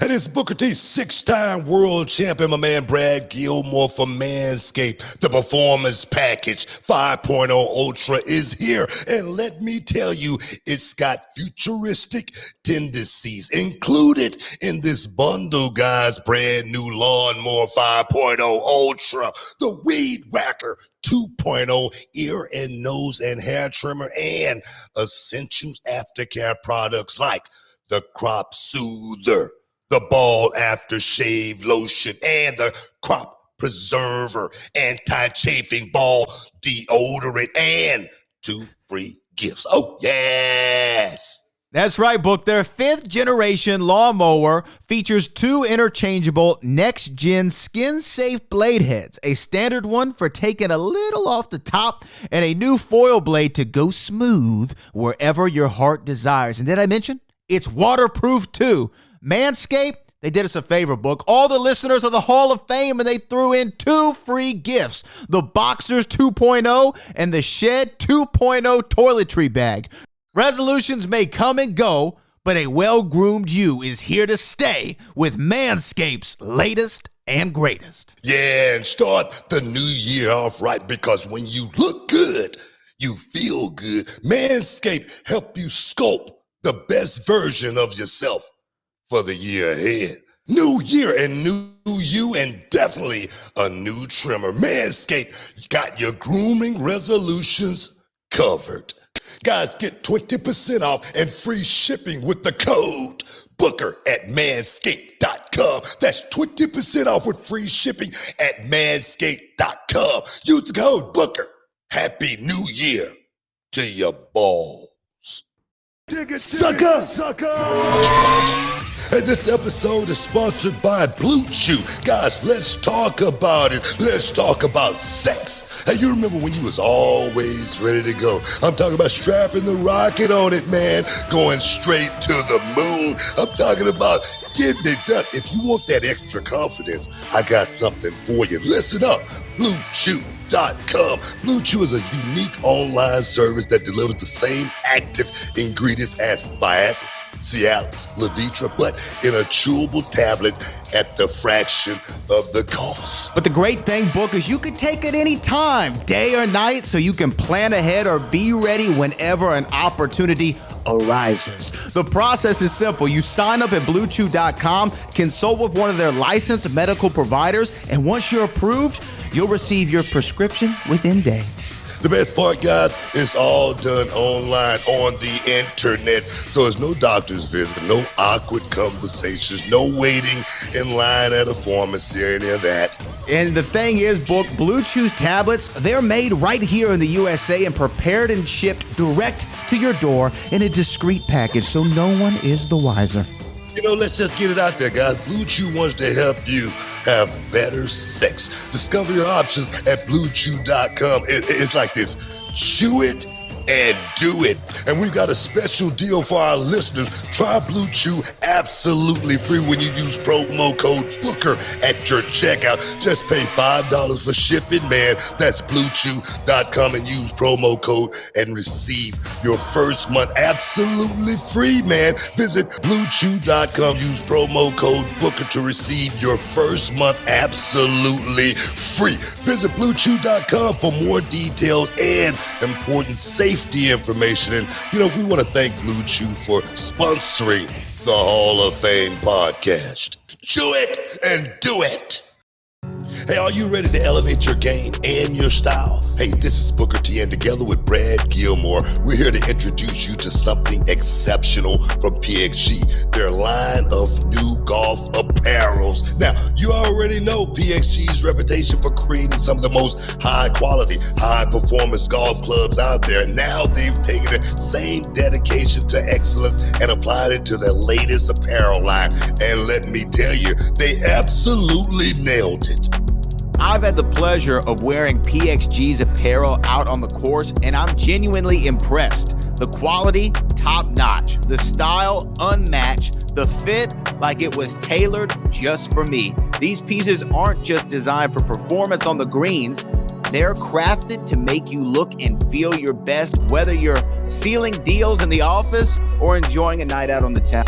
And it's Booker T, 6-time world champion, my man Brad Gilmore from Manscaped. The Performance Package 5.0 Ultra is here. And let me tell you, it's got futuristic tendencies included in this bundle, guys. Brand new Lawnmower 5.0 Ultra, the Weed Whacker 2.0 ear and nose and hair trimmer, and essentials aftercare products like the Crop Soother, the Ball Aftershave Lotion, and the Crop Preserver Anti-Chafing Ball Deodorant, and 2 free gifts. Oh, yes! That's right, Book. Their 5th generation lawnmower features 2 interchangeable next-gen skin-safe blade heads, a standard one for taking a little off the top, and a new foil blade to go smooth wherever your heart desires. And did I mention? It's waterproof too. Manscaped, they did us a favor, Book. All the listeners of the Hall of Fame, and they threw in 2 free gifts. The Boxers 2.0 and the Shed 2.0 toiletry bag. Resolutions may come and go, but a well-groomed you is here to stay with Manscaped's latest and greatest. Yeah, and start the new year off right, because when you look good, you feel good. Manscaped help you sculpt the best version of yourself for the year ahead. New year and new you, and definitely a new trimmer. Manscaped got your grooming resolutions covered. Guys, get 20% off and free shipping with the code Booker at manscaped.com. That's 20% off with free shipping at manscaped.com. Use the code Booker. Happy New Year to your balls. Sucker! And this episode is sponsored by Blue Chew. Guys, let's talk about it. Let's talk about sex. Hey, you remember when you was always ready to go? I'm talking about strapping the rocket on it, man. Going straight to the moon. I'm talking about getting it done. If you want that extra confidence, I got something for you. Listen up. BlueChew.com. Blue Chew is a unique online service that delivers the same active ingredients as Viagra, Cialis, Levitra, but in a chewable tablet at the fraction of the cost. But the great thing, Book, is you can take it any time, day or night, so you can plan ahead or be ready whenever an opportunity arises. The process is simple. You sign up at BlueChew.com, consult with one of their licensed medical providers, and once you're approved, you'll receive your prescription within days. The best part, guys, it's all done online on the internet. So there's no doctor's visit, no awkward conversations, no waiting in line at a pharmacy or any of that. And the thing is, Book, Blue Chew's tablets, they're made right here in the USA and prepared and shipped direct to your door in a discreet package, so no one is the wiser. You know, let's just get it out there, guys. Blue Chew wants to help you have better sex. Discover your options at BlueChew.com. It's like this: chew it and do it. And we've got a special deal for our listeners. Try Blue Chew absolutely free when you use promo code Booker at your checkout. Just pay $5 for shipping, man. That's BlueChew.com and use promo code and receive your first month absolutely free, man. Visit BlueChew.com. Use promo code Booker to receive your first month absolutely free. Visit BlueChew.com for more details and important safety information. And, you know, we want to thank Blue Chew for sponsoring the Hall of Fame podcast. Chew it and do it. Hey, are you ready to elevate your game and your style? Hey, this is Booker T, and together with Brad Gilmore, we're here to introduce you to something exceptional from PXG, their line of new golf apparels. Now, you already know PXG's reputation for creating some of the most high-quality, high-performance golf clubs out there. Now they've taken the same dedication to excellence and applied it to their latest apparel line. And let me tell you, they absolutely nailed it. I've had the pleasure of wearing PXG's apparel out on the course, and I'm genuinely impressed. The quality, top-notch. The style, unmatched. The fit, like it was tailored just for me. These pieces aren't just designed for performance on the greens. They're crafted to make you look and feel your best, whether you're sealing deals in the office or enjoying a night out on the town.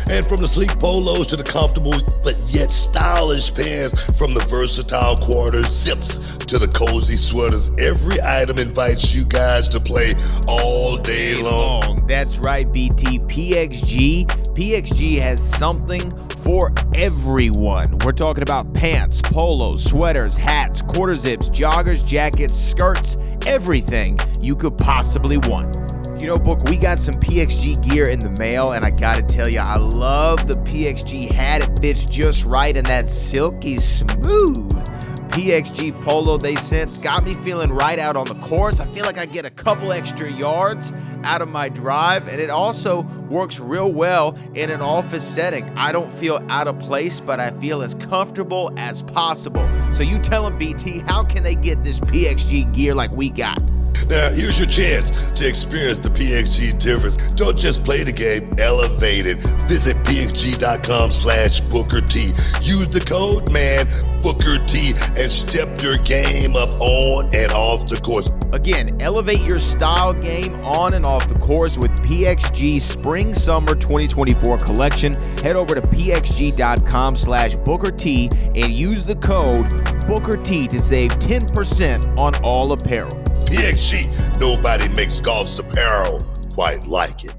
And from the sleek polos to the comfortable but yet stylish pants, from the versatile quarter zips to the cozy sweaters, every item invites you guys to play all day long. That's right, BT. PXG has something for everyone. We're talking about pants, polos, sweaters, hats, quarter zips, joggers, jackets, skirts, everything you could possibly want. You know, Book, we got some PXG gear in the mail, and I gotta tell you, I love the PXG hat. It fits just right, and that silky smooth PXG polo they sent got me feeling right out on the course. I feel like I get a couple extra yards out of my drive, and it also works real well in an office setting. I don't feel out of place, but I feel as comfortable as possible. So you tell them, BT, how can they get this PXG gear like we got? Now, here's your chance to experience the PXG difference. Don't just play the game, elevate it. Visit pxg.com/Booker T. Use the code, man, Booker T, and step your game up on and off the course. Again, elevate your style game on and off the course with PXG Spring Summer 2024 collection. Head over to pxg.com/Booker T and use the code Booker T to save 10% on all apparel. PXG, nobody makes golf's apparel quite like it.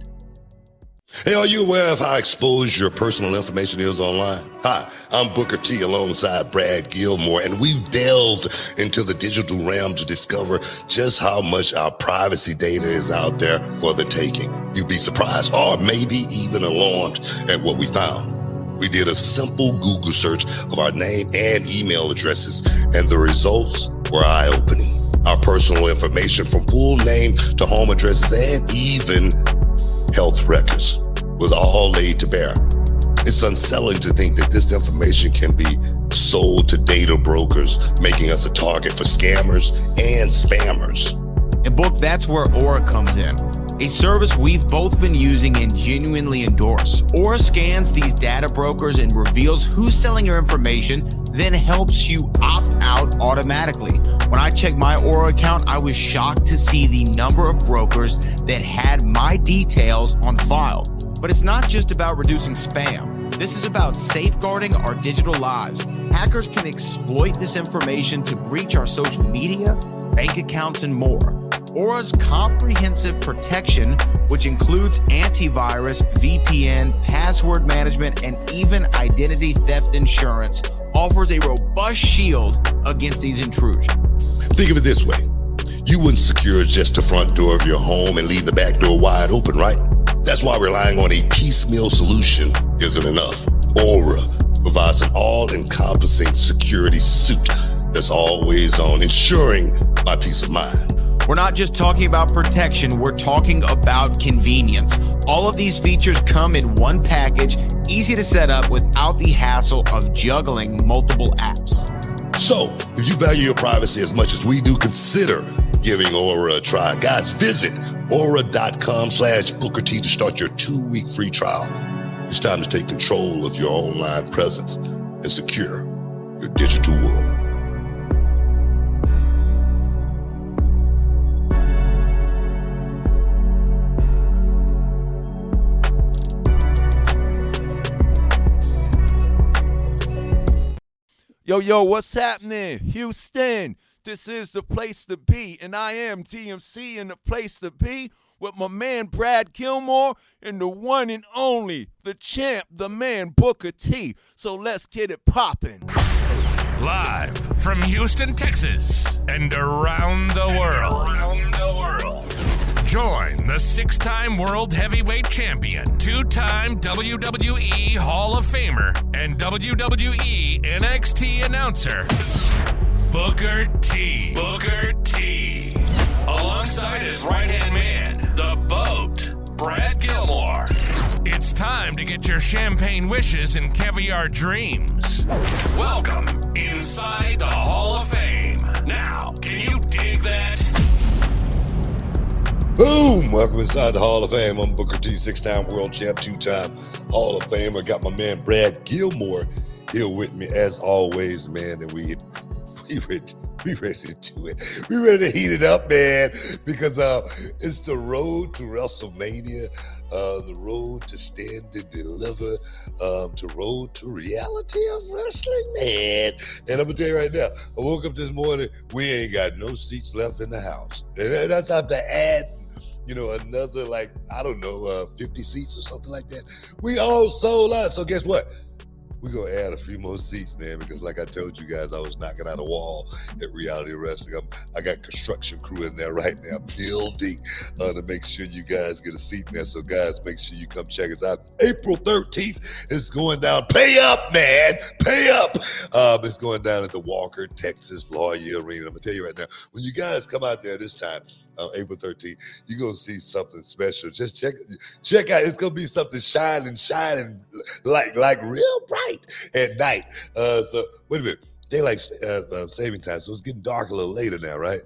Hey, are you aware of how exposed your personal information is online? Hi, I'm Booker T alongside Brad Gilmore, and we've delved into the digital realm to discover just how much our privacy data is out there for the taking. You'd be surprised, or maybe even alarmed at what we found. We did a simple Google search of our name and email addresses, and the results were eye-opening. Our personal information, from full name to home addresses and even health records, was all laid to bear. It's unsettling to think that this information can be sold to data brokers, making us a target for scammers and spammers. And Book, that's where Aura comes in. A service we've both been using and genuinely endorse. Aura scans these data brokers and reveals who's selling your information, then helps you opt out automatically. When I checked my Aura account, I was shocked to see the number of brokers that had my details on file. But it's not just about reducing spam. This is about safeguarding our digital lives. Hackers can exploit this information to breach our social media, bank accounts, and more. Aura's comprehensive protection, which includes antivirus, VPN, password management, and even identity theft insurance, offers a robust shield against these intrusions. Think of it this way. You wouldn't secure just the front door of your home and leave the back door wide open, right? That's why relying on a piecemeal solution isn't enough. Aura provides an all-encompassing security suite that's always on, ensuring my peace of mind. We're not just talking about protection, we're talking about convenience. All of these features come in one package, easy to set up without the hassle of juggling multiple apps. So, if you value your privacy as much as we do, consider giving Aura a try. Guys, visit aura.com/Booker T to start your 2-week free trial. It's time to take control of your online presence and secure your digital world. Yo, what's happening? Houston, this is the place to be, and I am DMC in the place to be with my man Brad Gilmore and the one and only, the champ, the man Booker T. So let's get it popping. Live from Houston, Texas, and around the world. Join the 6-time World Heavyweight Champion, 2-time WWE Hall of Famer, and WWE NXT announcer, Booker T. Booker T. Alongside his right-hand man, the BOAT, Brad Gilmore. It's time to get your champagne wishes and caviar dreams. Welcome inside the Hall of Fame. Now, can you dig that? Boom! Welcome inside the Hall of Fame. I'm Booker T, 6-time world champ, 2-time Hall of Famer. Got my man Brad Gilmore here with me as always, man. And we We ready to do it. We ready to heat it up, man, because it's the road to WrestleMania, the road to Stand and Deliver, to road to reality of wrestling, man. And I'm gonna tell you right now, I woke up this morning, we ain't got no seats left in the house, and that's after add, another like I don't know, 50 seats or something like that. We all sold out. So guess what? We're going to add a few more seats, man, because like I told you guys, I was knocking out a wall at Reality Wrestling. I got construction crew in there right now building to make sure you guys get a seat in there. So, guys, make sure you come check us out. April 13th is going down. Pay up, man. Pay up. It's going down at the Walker, Texas Lawyer Arena. I'm going to tell you right now, when you guys come out there this time, April 13th, you're going to see something special. Just check out. It's going to be something shining like real bright at night. So wait a minute. Daylight saving time. So it's getting dark a little later now, right?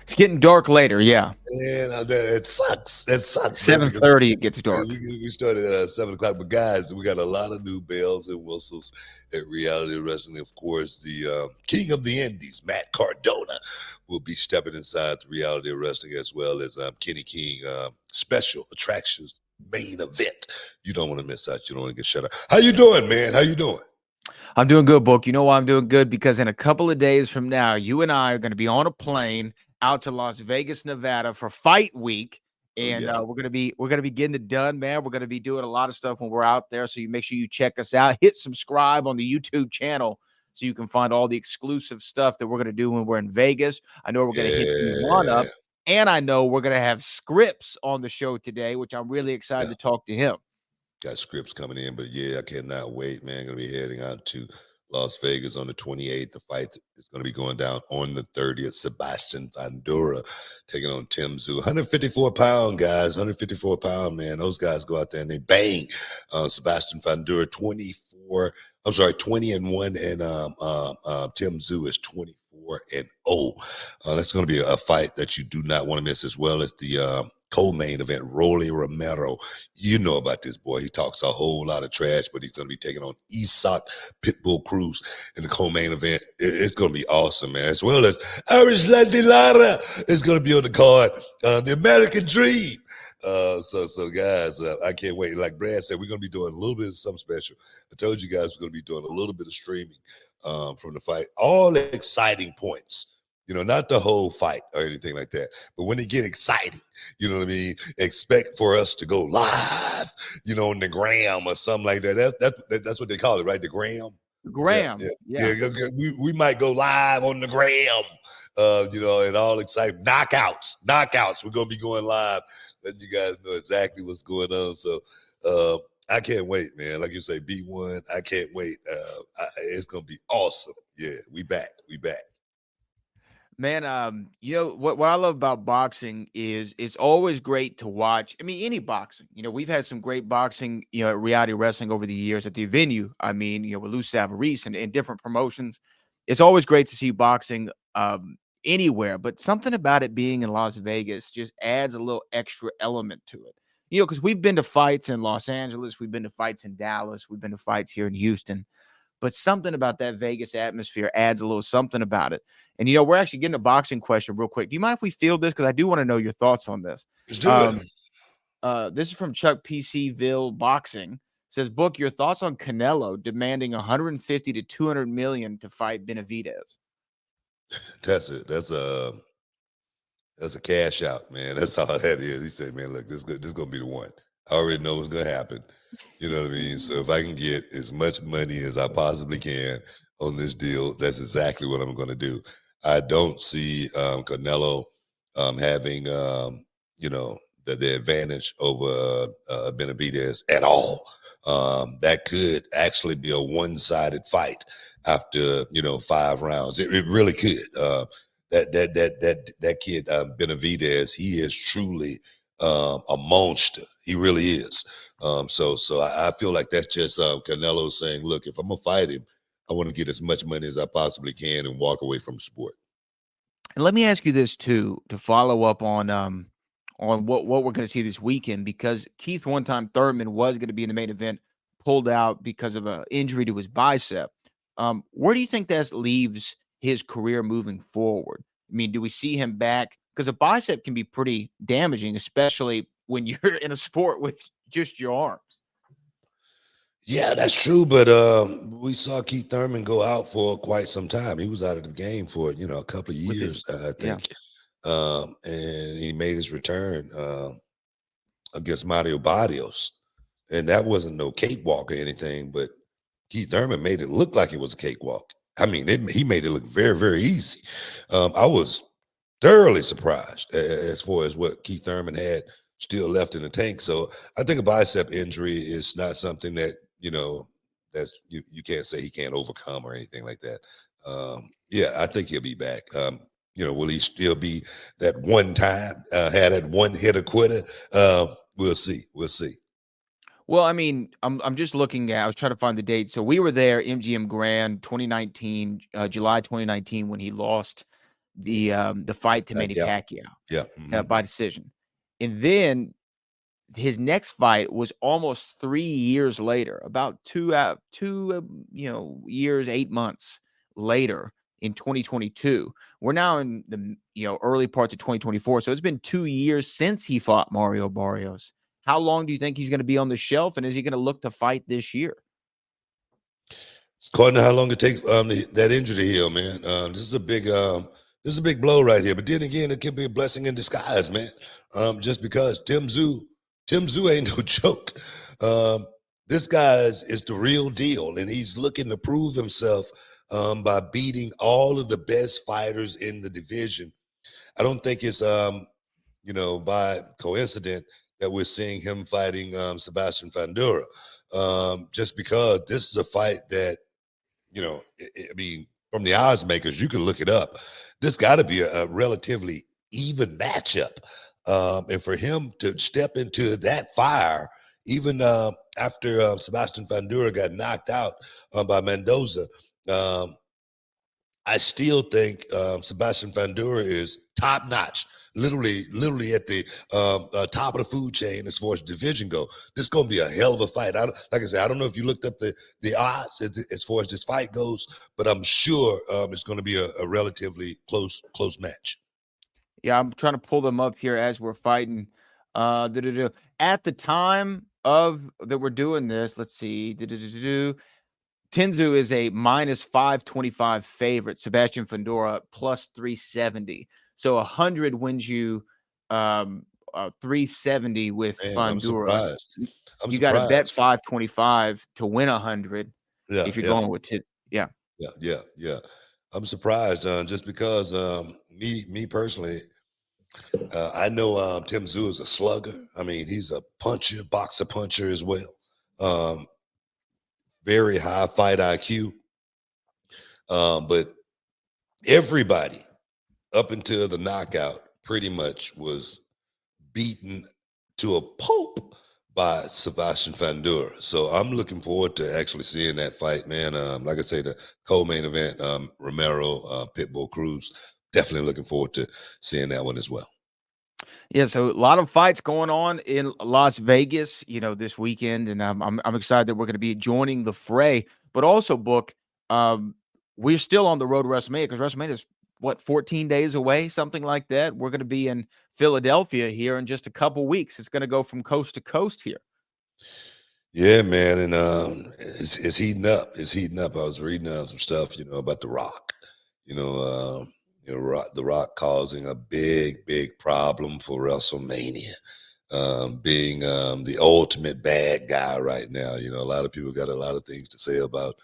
It's getting dark later, yeah. And it sucks. It sucks. 7:30 it gets dark. We started at 7 o'clock. But guys, we got a lot of new bells and whistles at Reality Wrestling. Of course, the King of the Indies, Matt Cardona, will be stepping inside the Reality Wrestling, as well as Kenny King special attractions main event. You don't want to miss out. You don't want to get shut out. How you doing, man? How you doing? I'm doing good, Book. You know why I'm doing good? Because in a couple of days from now, you and I are going to be on a plane out to Las Vegas, Nevada for Fight Week. And we're gonna be getting it done, man. We're gonna be doing a lot of stuff when we're out there. So you make sure you check us out. Hit subscribe on the YouTube channel so you can find all the exclusive stuff that we're gonna do when we're in Vegas. I know we're gonna hit one up, and I know we're gonna have SCRYPTS on the show today, which I'm really excited to talk to him. Got SCRYPTS coming in, but I cannot wait, man. Gonna be heading out to Las Vegas on the 28th. The fight is going to be going down on the 30th. Sebastian Fundora taking on Tim Tszyu. 154 pound, guys. 154 pound, man. Those guys go out there and they bang. Sebastian Fundora, 20-1, and Tim Tszyu is 24-0. That's going to be a fight that you do not want to miss, as well as the co-main event, Rolly Romero. You know about this boy. He talks a whole lot of trash, but he's going to be taking on Isak Pitbull Cruz in the co-main event. It's going to be awesome, man. As well as Irish Lara is going to be on the card. The American Dream. So guys, I can't wait. Like Brad said, we're going to be doing a little bit of something special. I told you guys we're going to be doing a little bit of streaming from the fight. All exciting points. Not the whole fight or anything like that. But when it get exciting, you know what I mean? Expect for us to go live, on the gram or something like that. That's what they call it, right? The gram. Gram. Yeah. We might go live on the gram, and all exciting. Knockouts. We're going to be going live, letting you guys know exactly what's going on. So I can't wait, man. Like you say, B1, I can't wait. It's going to be awesome. Yeah, we back. Man, what I love about boxing is it's always great to watch. I mean, any boxing. We've had some great boxing, at Reality Wrestling over the years at the venue. I mean, with Lou Savarese and different promotions. It's always great to see boxing anywhere, but something about it being in Las Vegas just adds a little extra element to it. Because we've been to fights in Los Angeles, we've been to fights in Dallas, we've been to fights here in Houston. But something about that Vegas atmosphere adds a little something about it. And, we're actually getting a boxing question real quick. Do you mind if we field this? Because I do want to know your thoughts on this. Let's do it. This is from Chuck PCville Boxing. It says, Book, your thoughts on Canelo demanding 150 to 200 million to fight Benavidez. That's it. That's a cash out, man. That's all that is. He said, man, look, this is going to be the one. I already know what's going to happen. You know what I mean? So if I can get as much money as I possibly can on this deal, that's exactly what I'm going to do. I don't see Canelo having, the advantage over Benavidez at all. That could actually be a one-sided fight after, 5 rounds. It really could. That kid, Benavidez, he is truly a monster. He really is. So I feel like that's just Canelo saying, look, if I'm going to fight him, I want to get as much money as I possibly can and walk away from the sport. And let me ask you this too, to follow up on what we're going to see this weekend, because Keith One-Time Thurman was going to be in the main event, pulled out because of an injury to his bicep. Where do you think that leaves his career moving forward? I mean, do we see him back? Because a bicep can be pretty damaging, especially when you're in a sport with just your arms. Yeah, that's true. But we saw Keith Thurman go out for quite some time. He was out of the game for a couple of With his years, I yeah. think. And he made his return against Mario Barrios, and that wasn't no cakewalk or anything. But Keith Thurman made it look like it was a cakewalk. I mean, he made it look very, very easy. I was thoroughly surprised as far as what Keith Thurman had still left in the tank. So I think a bicep injury is not something that that's you can't say he can't overcome or anything like that. Yeah, I think he'll be back. Will he still be that one time had that one hitter quitter? We'll see. We'll see. Well, I mean, I'm just looking at. I was trying to find the date. So we were there, MGM Grand, 2019, July 2019, when he lost the fight to Manny Pacquiao Yeah. by decision, and then his next fight was almost 3 years later, about two years, 8 months later in 2022. We're now in the early parts of 2024, so it's been 2 years since he fought Mario Barrios. How long do you think he's going to be on the shelf, and is he going to look to fight this year? It's according to how long it takes that injury to heal, man. This is a big blow right here. But then again, it could be a blessing in disguise, man. Just because Tim Tszyu ain't no joke. This guy is the real deal, and he's looking to prove himself by beating all of the best fighters in the division. I don't think it's by coincidence that we're seeing him fighting Sebastian Fundora. Just because this is a fight that, I mean, from the odds makers, you can look it up. This got to be a relatively even matchup. And for him to step into that fire, even after Sebastian Fundora got knocked out by Mendoza, I still think Sebastian Fundora is top notch. Literally at the top of the food chain as far as division go. This is going to be a hell of a fight. Like I said, I don't know if you looked up the odds as far as this fight goes, but I'm sure it's going to be a relatively close match. Yeah, I'm trying to pull them up here as we're fighting. At the time that we're doing this, let's see. Tszyu is a minus 525 favorite. Sebastian Fundora plus 370. So 100 wins you 370 with Fundora. I'm surprised. You got to bet 525 to win 100 if you're going with it. Yeah. I'm surprised just because me personally, I know Tim Tszyu is a slugger. I mean, he's a boxer puncher as well. Very high fight IQ. But everybody up until the knockout pretty much was beaten to a pulp by Sebastian Fundora. So I'm looking forward to actually seeing that fight, man. Like I say, the co-main event, Romero, Pitbull Cruz, definitely looking forward to seeing that one as well. Yeah, so a lot of fights going on in Las Vegas, this weekend, and I'm excited that we're going to be joining the fray. But also, Book, we're still on the road to WrestleMania because WrestleMania is 14 days away, something like that. We're going to be in Philadelphia here in just a couple weeks. It's going to go from coast to coast here. Yeah, man, and it's heating up. It's heating up. I was reading some stuff, about The Rock. The Rock causing a big problem for WrestleMania, being the ultimate bad guy right now. A lot of people got a lot of things to say about,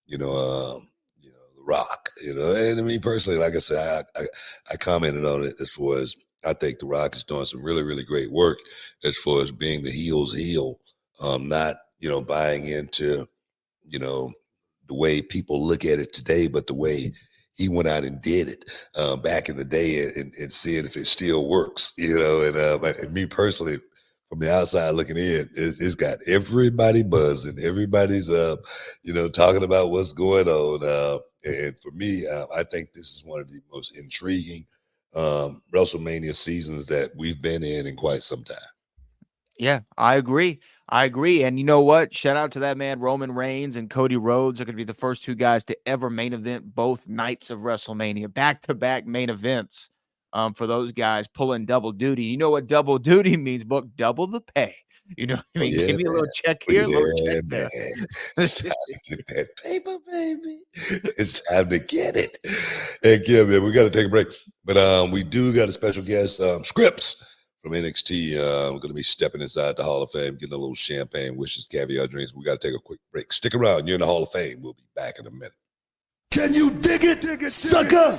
The Rock. And I mean personally, like I said, I commented on it as far as I think The Rock is doing some really, really great work as far as being the heel's heel, not buying into the way people look at it today, but the way he went out and did it back in the day and seeing if it still works, and me personally, from the outside looking in, it's got everybody buzzing. Everybody's, talking about what's going on. And for me, I think this is one of the most intriguing WrestleMania seasons that we've been in quite some time. Yeah, I agree. I agree. And you know what? Shout out to that man, Roman Reigns and Cody Rhodes are going to be the first two guys to ever main event both nights of WrestleMania, back-to-back main events for those guys pulling double duty. You know what double duty means, Book? Double the pay. You know what I mean? Yeah, Give me a little check Oh, here, a little yeah, check there. man. It's time to get that paper, baby. It's time to get it. Heck yeah, man. We got to take a break. But we do got a special guest, Scripts from NXT. We're going to be stepping inside the Hall of Fame, getting a little champagne, wishes, caviar drinks. We got to take a quick break. Stick around. You're in the Hall of Fame. We'll be back in a minute. Can you dig it, sucker?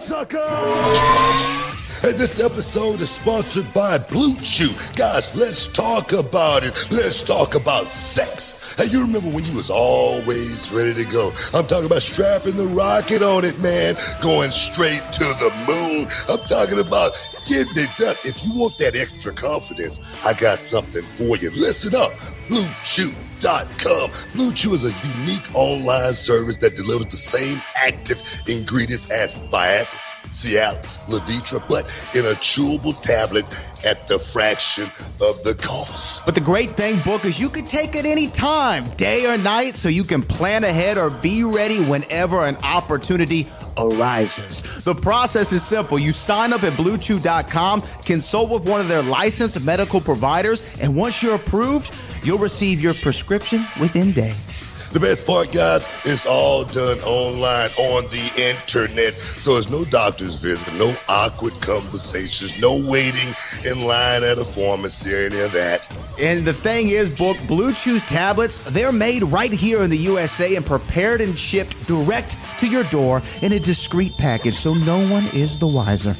And this episode is sponsored by Blue Chew. Guys, let's talk about it. Let's talk about sex. Hey, you remember when you was always ready to go? I'm talking about strapping the rocket on it, man. Going straight to the moon. I'm talking about getting it done. If you want that extra confidence, I got something for you. Listen up. BlueChew.com. Blue Chew is a unique online service that delivers the same active ingredients as Viagra, Cialis, Levitra, but in a chewable tablet at the fraction of the cost. But the great thing, Book, is you can take it any time, day or night, so you can plan ahead or be ready whenever an opportunity arises. The process is simple. You sign up at BlueChew.com, consult with one of their licensed medical providers, and once you're approved, you'll receive your prescription within days. The best part, guys, it's all done online on the internet. So there's no doctor's visit, no awkward conversations, no waiting in line at a pharmacy or any of that. And the thing is, Book, Blue Chew's tablets, they're made right here in the USA and prepared and shipped direct to your door in a discreet package, so no one is the wiser.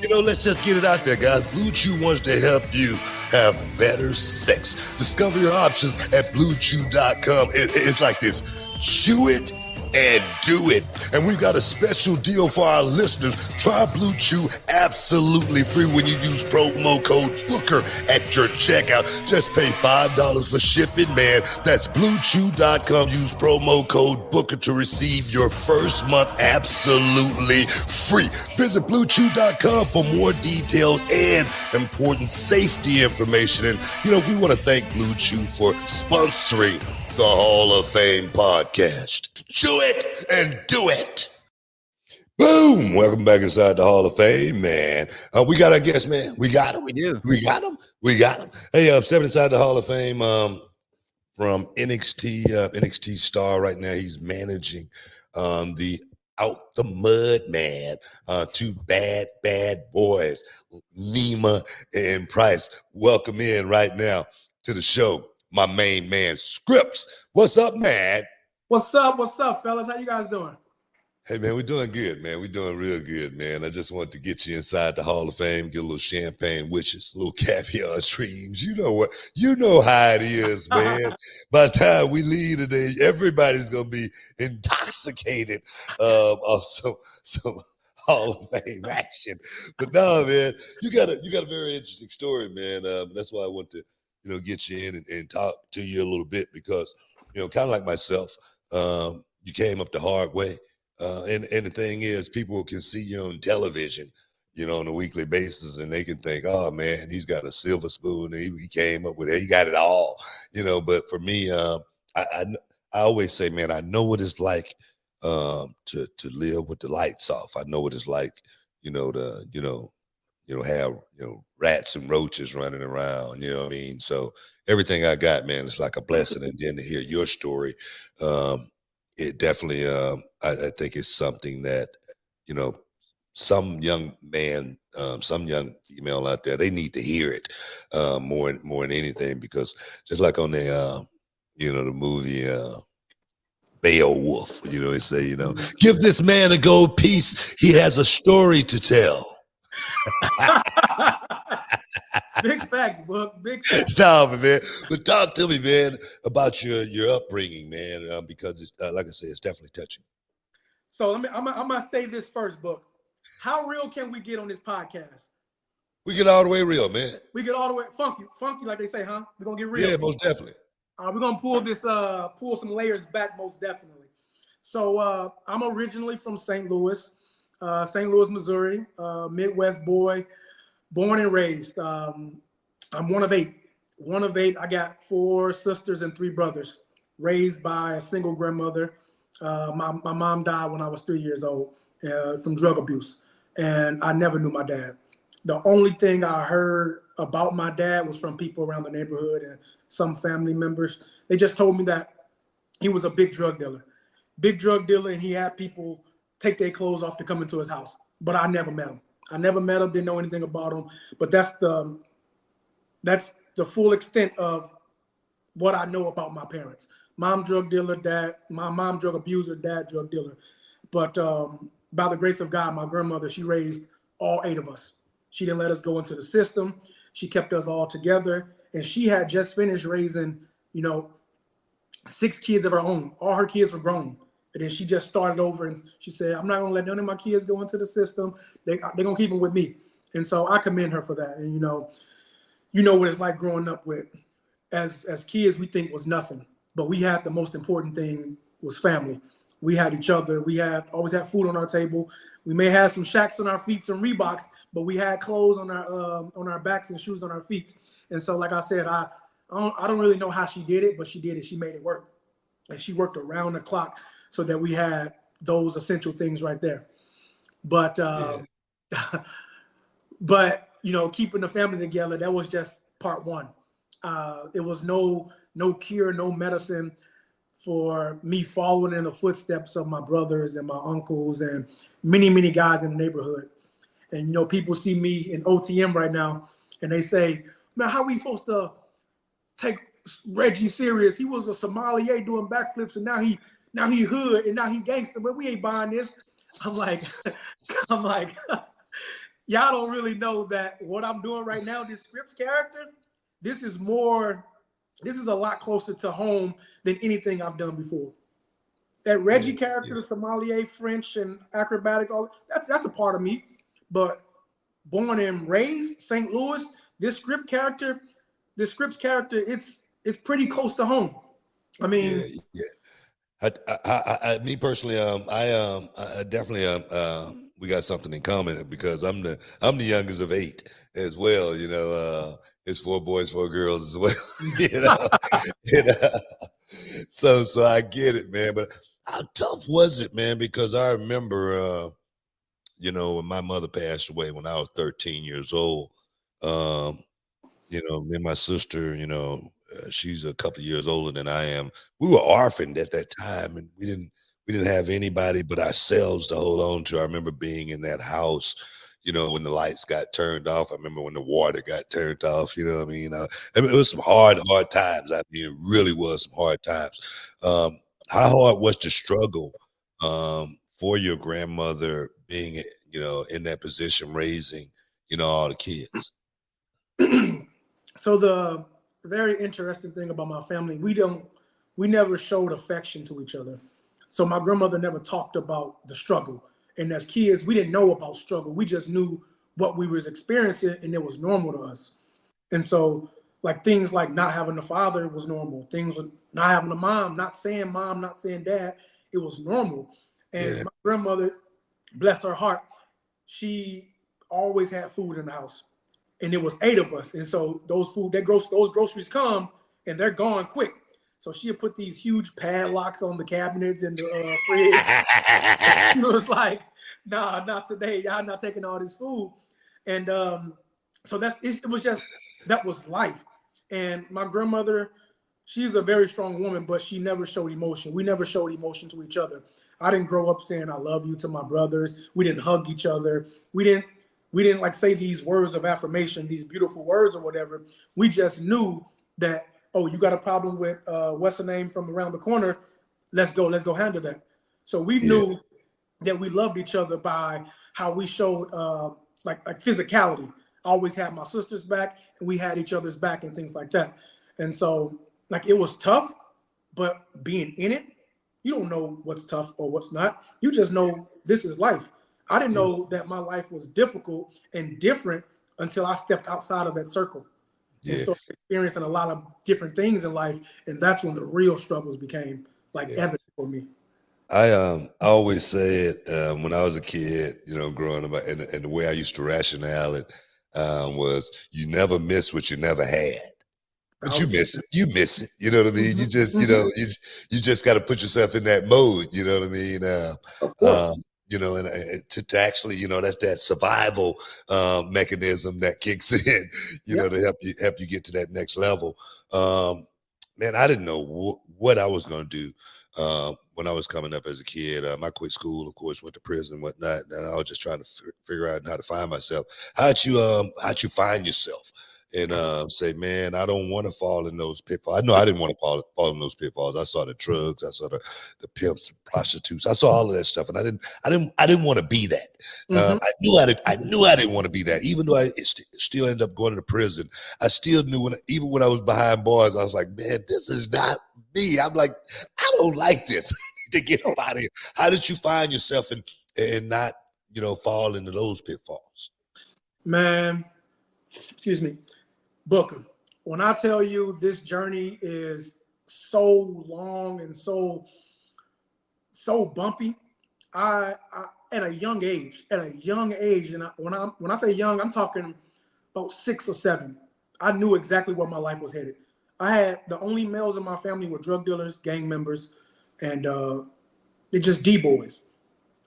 You know, let's just get it out there, guys. Blue Chew wants to help you have better sex. Discover your options at BlueChew.com. It's like this. Chew it and do it. And we've got a special deal for our listeners. Try Blue Chew absolutely free when you use promo code Booker at your checkout. Just pay $5 for shipping, man. That's BlueChew.com. Use promo code Booker to receive your first month absolutely free. Visit BlueChew.com for more details and important safety information. And, you know, we want to thank Blue Chew for sponsoring the Hall of Fame podcast. Chew it and do it. Boom. Welcome back inside the Hall of Fame, man. We got our guest, man. We got him. We do. We got him. We got him. Hey, I'm stepping inside the Hall of Fame from NXT star right now. He's managing the Out the Mud man. Two bad boys, Nima and Price. Welcome in right now to the show. My main man, Scripts. What's up, man? What's up, fellas? How you guys doing? Hey, man, we're doing good, man. We're doing real good, man. I just wanted to get you inside the Hall of Fame, get a little champagne wishes, a little caviar dreams. You know what? You know how it is, man. By the time we leave today, everybody's going to be intoxicated of some Hall of Fame action. But no, man, you got a very interesting story, man. That's why I want to get you in and talk to you a little bit because, kind of like myself, you came up the hard way. And the thing is, people can see you on television, on a weekly basis, and they can think, oh, man, he's got a silver spoon. And he came up with it. He got it all, But for me, I always say, man, I know what it's like to live with the lights off. I know what it's like, to have, rats and roaches running around, you know what I mean? So everything I got, man, is like a blessing. And then to hear your story, it definitely, I think it's something that, some young man, some young female out there, they need to hear it more than anything, because just like on the, the movie, Beowulf, they say, give this man a gold piece. He has a story to tell. Big facts, Book. Big facts. No, man. But talk to me, man, about your upbringing, man, because it's like I said, it's definitely touching. So I'm gonna say this first, Book. How real can we get on this podcast? We get all the way real, man. We get all the way funky, like they say, huh? We're gonna get real. Yeah, most definitely. We're gonna pull some layers back, most definitely. So I'm originally from St. Louis, Missouri, Midwest boy, born and raised. I'm one of 8. one of 8. I got 4 sisters and 3 brothers, raised by a single grandmother. My mom died when I was 3 years old from drug abuse, and I never knew my dad. The only thing I heard about my dad was from people around the neighborhood and some family members. They just told me that he was a big drug dealer, and he had people take their clothes off to come into his house. But I never met him. Didn't know anything about him. But that's the full extent of what I know about my parents. Mom drug dealer, my mom drug abuser, dad drug dealer. But by the grace of God, my grandmother, she raised all 8 of us. She didn't let us go into the system. She kept us all together. And she had just finished raising, 6 kids of her own. All her kids were grown. And then she just started over, and she said, I'm not going to let none of my kids go into the system. They're going to keep them with me. And so I commend her for that. And, you know what it's like growing up with, as kids, we think was nothing. But we had the most important thing was family. We had each other. We always had food on our table. We may have some Shacks on our feet, some Reeboks, but we had clothes on our backs and shoes on our feet. And so, like I said, I don't really know how she did it, but she did it. She made it work. And she worked around the clock so that we had those essential things right there. But but keeping the family together, that was just part one. It was no cure, no medicine for me following in the footsteps of my brothers and my uncles and many, many guys in the neighborhood. And people see me in OTM right now, and they say, "Man, how are we supposed to take Reggie serious? He was a sommelier doing backflips, and now he hood, and now he gangster, but we ain't buying this." I'm like, y'all don't really know that what I'm doing right now, this Scripps character, this is a lot closer to home than anything I've done before. That Reggie character, the sommelier, French, and acrobatics, all that's a part of me. But born and raised St. Louis, this Scripps character, it's pretty close to home. I mean, I me personally, I definitely, we got something in common because I'm the youngest of 8 as well. It's 4 boys, 4 girls as well. So I get it, man. But how tough was it, man? Because I remember, when my mother passed away when I was 13 years old. Me and my sister, she's a couple of years older than I am. We were orphaned at that time, and we didn't have anybody but ourselves to hold on to. I remember being in that house, when the lights got turned off. I remember when the water got turned off. You know what I mean? It was some hard times. I mean, it really was some hard times. How hard was the struggle for your grandmother being, in that position, raising, all the kids? So the very interesting thing about my family, we never showed affection to each other. So my grandmother never talked about the struggle. And as kids, we didn't know about struggle. We just knew what we was experiencing, and it was normal to us. And so like things like not having a father was normal. Things with not having a mom, not saying dad, it was normal. And my grandmother, bless her heart, she always had food in the house. And it was 8 of us. And so those groceries come and they're gone quick. So she'll put these huge padlocks on the cabinets and the fridge. She was like, nah, not today. Y'all not taking all this food. And so that was life. And my grandmother, she's a very strong woman, but she never showed emotion. We never showed emotion to each other. I didn't grow up saying I love you to my brothers. We didn't hug each other. We didn't like say these words of affirmation, these beautiful words or whatever. We just knew that, oh, you got a problem with what's the name from around the corner? Let's go handle that. So we knew that we loved each other by how we showed like physicality. I always had my sister's back, and we had each other's back and things like that. And so like it was tough, but being in it, you don't know what's tough or what's not. You just know this is life. I didn't know that my life was difficult and different until I stepped outside of that circle and started experiencing a lot of different things in life. And that's when the real struggles became evident for me. I always said when I was a kid, growing up, and the way I used to rationale it was, you never miss what you never had. But you miss it. You miss it. You know what I mean? You just, you just got to put yourself in that mode. You know what I mean? Of course. And to actually, that's that survival mechanism that kicks in, to help you get to that next level. Man, I didn't know what I was going to do when I was coming up as a kid. I quit school, of course, went to prison, whatnot, and I was just trying to figure out how to find myself. How'd you find yourself? And say, man, I don't want to fall in those pitfalls. I know I didn't want to fall in those pitfalls. I saw the drugs, I saw the pimps, prostitutes, I saw all of that stuff, and I didn't want to be that. I knew I didn't want to be that. Even though I still ended up going to prison, I still knew even when I was behind bars, I was like, man, this is not me. I'm like, I don't like this. To get up out of here. How did you find yourself and not fall into those pitfalls? Man, excuse me. Booker, when I tell you this journey is so long and so bumpy, I at a young age, and when I say young, I'm talking about 6 or 7. I knew exactly where my life was headed. I had the only males in my family were drug dealers, gang members, and they're just D-boys.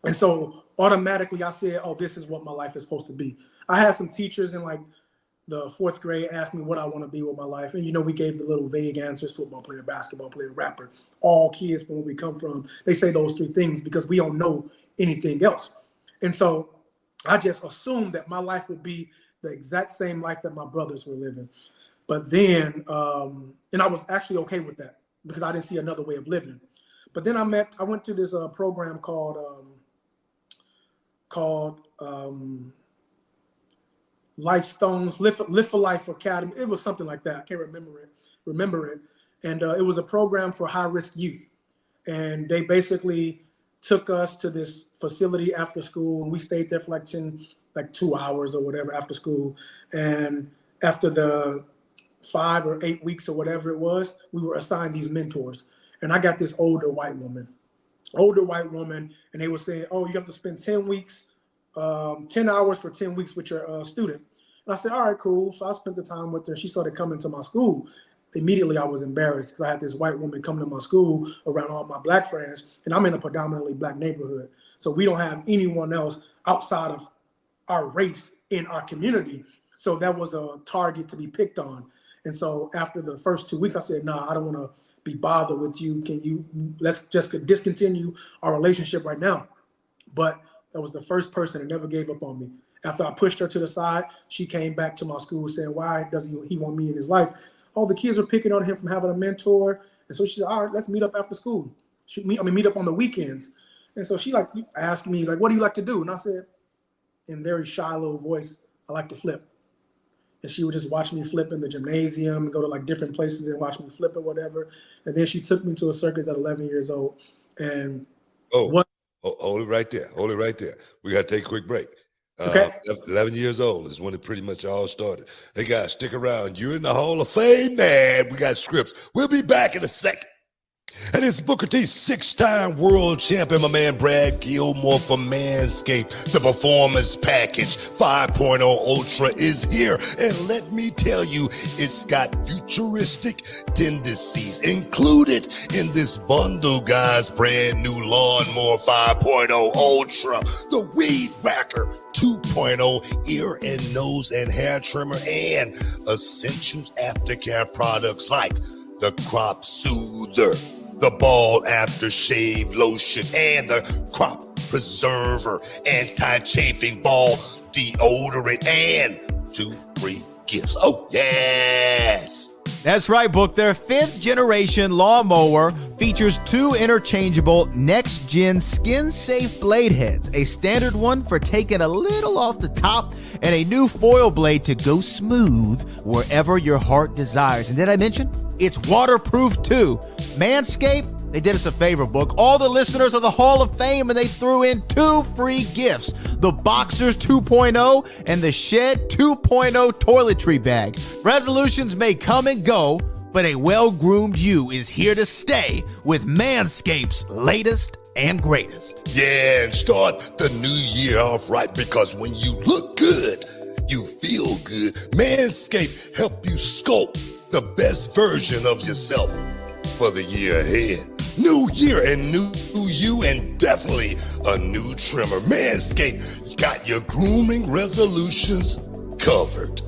And so automatically I said, oh, this is what my life is supposed to be. I had some teachers in like the 4th grade asked me what I want to be with my life. And, we gave the little vague answers: football player, basketball player, rapper. All kids from where we come from, they say those 3 things because we don't know anything else. And so I just assumed that my life would be the exact same life that my brothers were living. But then, and I was actually okay with that because I didn't see another way of living. But then I went to this program called Life Stones, Live for Life Academy. It was something like that. I can't remember it. And it was a program for high-risk youth. And they basically took us to this facility after school, and we stayed there for like 2 hours or whatever after school. And after the 5 or 8 weeks or whatever it was, we were assigned these mentors. And I got this older white woman, and they were saying, oh, you have to spend 10 hours for 10 weeks with your student. And I said, all right, cool. So I spent the time with her. She started coming to my school. Immediately, I was embarrassed because I had this white woman coming to my school around all my black friends, and I'm in a predominantly black neighborhood. So we don't have anyone else outside of our race in our community. So that was a target to be picked on. And so after the first 2 weeks, I said, nah, I don't want to be bothered with you. Let's just discontinue our relationship right now. But that was the first person that never gave up on me. After I pushed her to the side, she came back to my school saying, why doesn't he want me in his life? All the kids were picking on him from having a mentor. And so she said, all right, let's meet up after school. Meet up on the weekends. And so she asked me, what do you like to do? And I said, in a very shy little voice, I like to flip. And she would just watch me flip in the gymnasium and go to different places and watch me flip or whatever. And then she took me to a circus at 11 years old. And hold it right there. We got to take a quick break. Okay. 11 years old is when it pretty much all started. Hey guys, stick around. You're in the Hall of Fame, man. We got scripts. We'll be back in a second. And it's Booker T, 6-time world champion, my man Brad Gilmore from Manscaped. The Performance Package 5.0 Ultra is here. And let me tell you, it's got futuristic tendencies included in this bundle, guys. Brand new Lawnmower 5.0 Ultra, the Weed Whacker 2.0 ear and nose and hair trimmer, and essentials aftercare products like the Crop Soother, the Bald Aftershave Lotion, and the Crop Preserver Anti-Chafing Ball Deodorant, and 2 free gifts. Oh, yes! That's right, Book. Their 5th generation lawnmower features 2 interchangeable next-gen skin-safe blade heads, a standard one for taking a little off the top, and a new foil blade to go smooth wherever your heart desires. And did I mention? It's waterproof too. Manscaped, they did us a favor, Book. All the listeners of the Hall of Fame, and they threw in 2 free gifts: the Boxers 2.0 and the Shed 2.0 toiletry bag. Resolutions may come and go, but a well-groomed you is here to stay with Manscaped's latest and greatest. Yeah, and start the new year off right, because when you look good, you feel good. Manscaped help you sculpt the best version of yourself for the year ahead. New year and new you, and definitely a new trimmer. Manscaped got your grooming resolutions covered.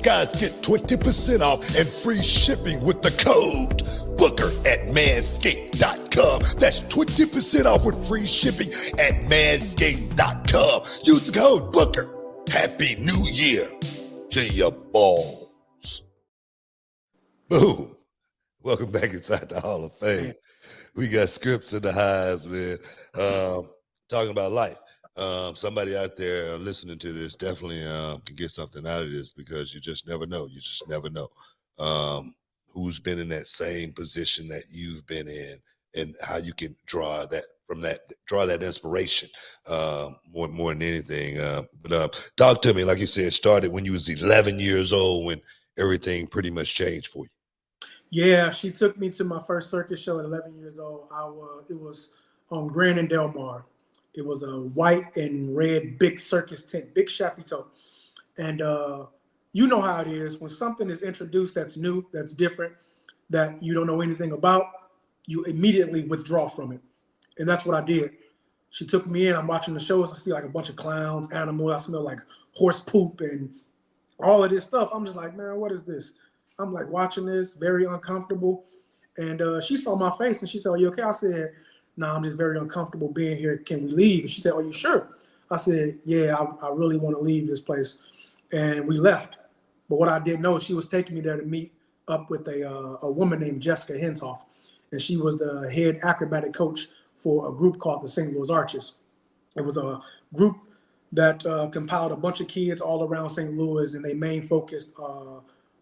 Guys, get 20% off and free shipping with the code Booker at manscaped.com. That's 20% off with free shipping at manscaped.com. Use the code Booker. Happy New Year to your balls. Boom. Welcome back inside the Hall of Fame. We got scripts in the highs, man. Talking about life. Somebody out there listening to this definitely can get something out of this, because you just never know. You just never know who's been in that same position that you've been in, and how you can draw that inspiration more than anything. But talk to me, like you said, it started when you was 11 years old, when everything pretty much changed for you. Yeah, she took me to my first circus show at 11 years old. It was on Grand and Del Mar. It was a white and red big circus tent, big chapiteau. And you know how it is. When something is introduced that's new, that's different, that you don't know anything about, you immediately withdraw from it. And that's what I did. She took me in. I'm watching the shows. I see like a bunch of clowns, animals. I smell like horse poop and all of this stuff. I'm just like, man, what is this? I'm like watching this, very uncomfortable. And she saw my face and she said, are you okay? I said, no, I'm just very uncomfortable being here. Can we leave? And she said, are you sure? I said, yeah, I really want to leave this place. And we left. But what I didn't know, she was taking me there to meet up with a woman named Jessica Hentoff. And she was the head acrobatic coach for a group called the St. Louis Arches. It was a group that compiled a bunch of kids all around St. Louis, and their main focus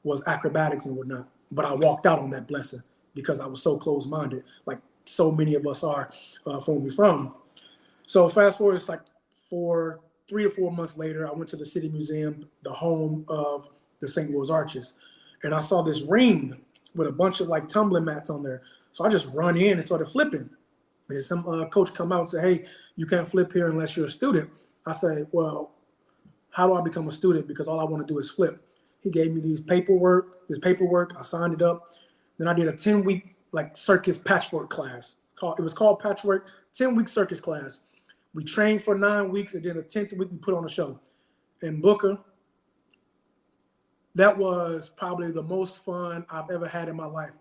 was acrobatics and whatnot. But I walked out on that blessing because I was so close-minded, like so many of us are from where we're from. So fast forward, it's like 3 to 4 months later, I went to the City Museum, the home of the St. Louis Arches, and I saw this ring with a bunch of like tumbling mats on there. So I just run in and started flipping. And some coach come out and say, hey, you can't flip here unless you're a student. I said, well, how do I become a student? Because all I want to do is flip. He gave me this paperwork. I signed it up. Then I did a 10-week like circus patchwork class. It was called Patchwork, 10-week circus class. We trained for 9 weeks, and then the 10th week we put on a show. And Booker, that was probably the most fun I've ever had in my life.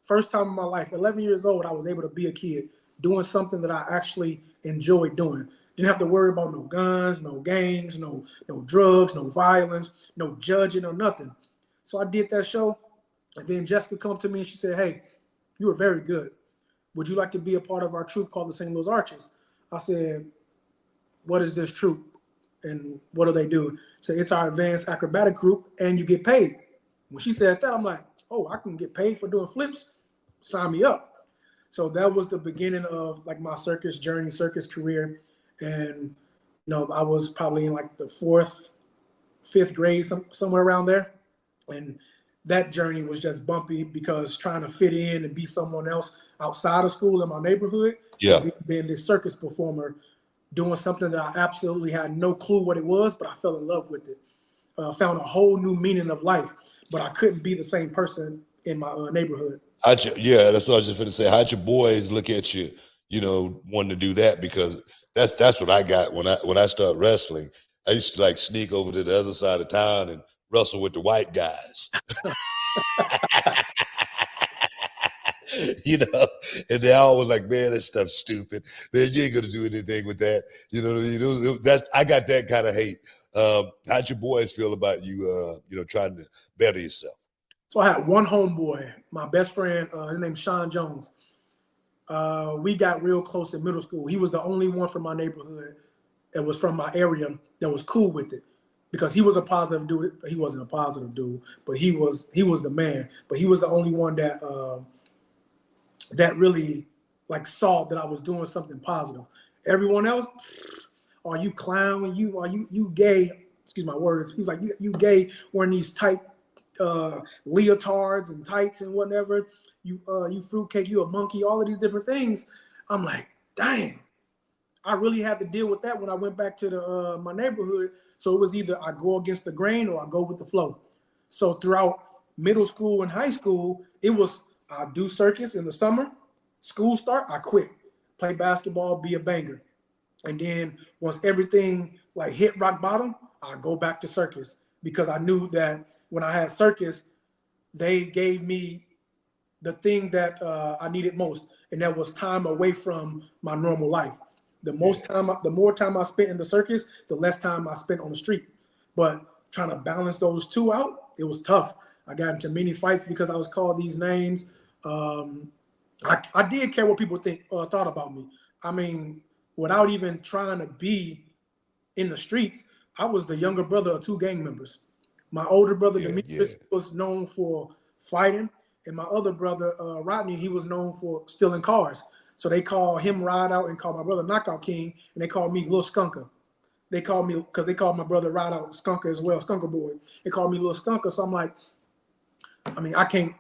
First time in my life, 11 years old, I was able to be a kid doing something that I actually enjoyed doing. Didn't have to worry about no guns, no gangs, no drugs, no violence, no judging or nothing. So I did that show, and then Jessica come to me and she said, hey, you were very good. Would you like to be a part of our troupe called the St. Louis Arches? I said, what is this troupe and what do they do? So it's our advanced acrobatic group and you get paid. When she said that, I'm like, oh, I can get paid for doing flips? Sign me up. So that was the beginning of like my circus journey, circus career. And, I was probably in like the 4th, 5th grade, somewhere around there. And that journey was just bumpy because trying to fit in and be someone else outside of school in my neighborhood. Yeah. Being this circus performer, doing something that I absolutely had no clue what it was, but I fell in love with it. Found a whole new meaning of life, but I couldn't be the same person in my neighborhood. Yeah, that's what I was just going to say. How'd your boys look at you, wanting to do that? Because that's what I got when I started wrestling. I used to like sneak over to the other side of town and wrestle with the white guys. And they all was like, man, that stuff's stupid. Man, you ain't gonna do anything with that. I got that kind of hate. How'd your boys feel about you, trying to better yourself? So I had one homeboy, my best friend, his name's Sean Jones. We got real close in middle school. He was the only one from my neighborhood that was from my area that was cool with it, because he was a positive dude. He wasn't a positive dude, but he was the man. But he was the only one that really like saw that I was doing something positive. Everyone else, are you clown? Are you gay? Excuse my words. He was like, you gay wearing these tight leotards and tights and whatever. You fruitcake, you a monkey, all of these different things. I'm like, dang, I really had to deal with that when I went back to my neighborhood. So it was either I go against the grain or I go with the flow. So throughout middle school and high school, it was I do circus in the summer, school start, I quit, play basketball, be a banger. And then once everything like hit rock bottom, I go back to circus because I knew that when I had circus, they gave me the thing that I needed most, and that was time away from my normal life. The more time I spent in the circus, the less time I spent on the street. But trying to balance those two out, it was tough. I got into many fights because I was called these names. I did care what people thought about me. I mean, without even trying to be in the streets, I was the younger brother of 2 gang members. My older brother, Demetrius, was known for fighting, and my other brother, Rodney, he was known for stealing cars. So they call him Ride Out and call my brother Knockout King, and they call me Lil Skunker. They called me because they called my brother Ride Out Skunker as well, Skunker Boy. They called me Lil Skunker. So I'm like, I mean, I can't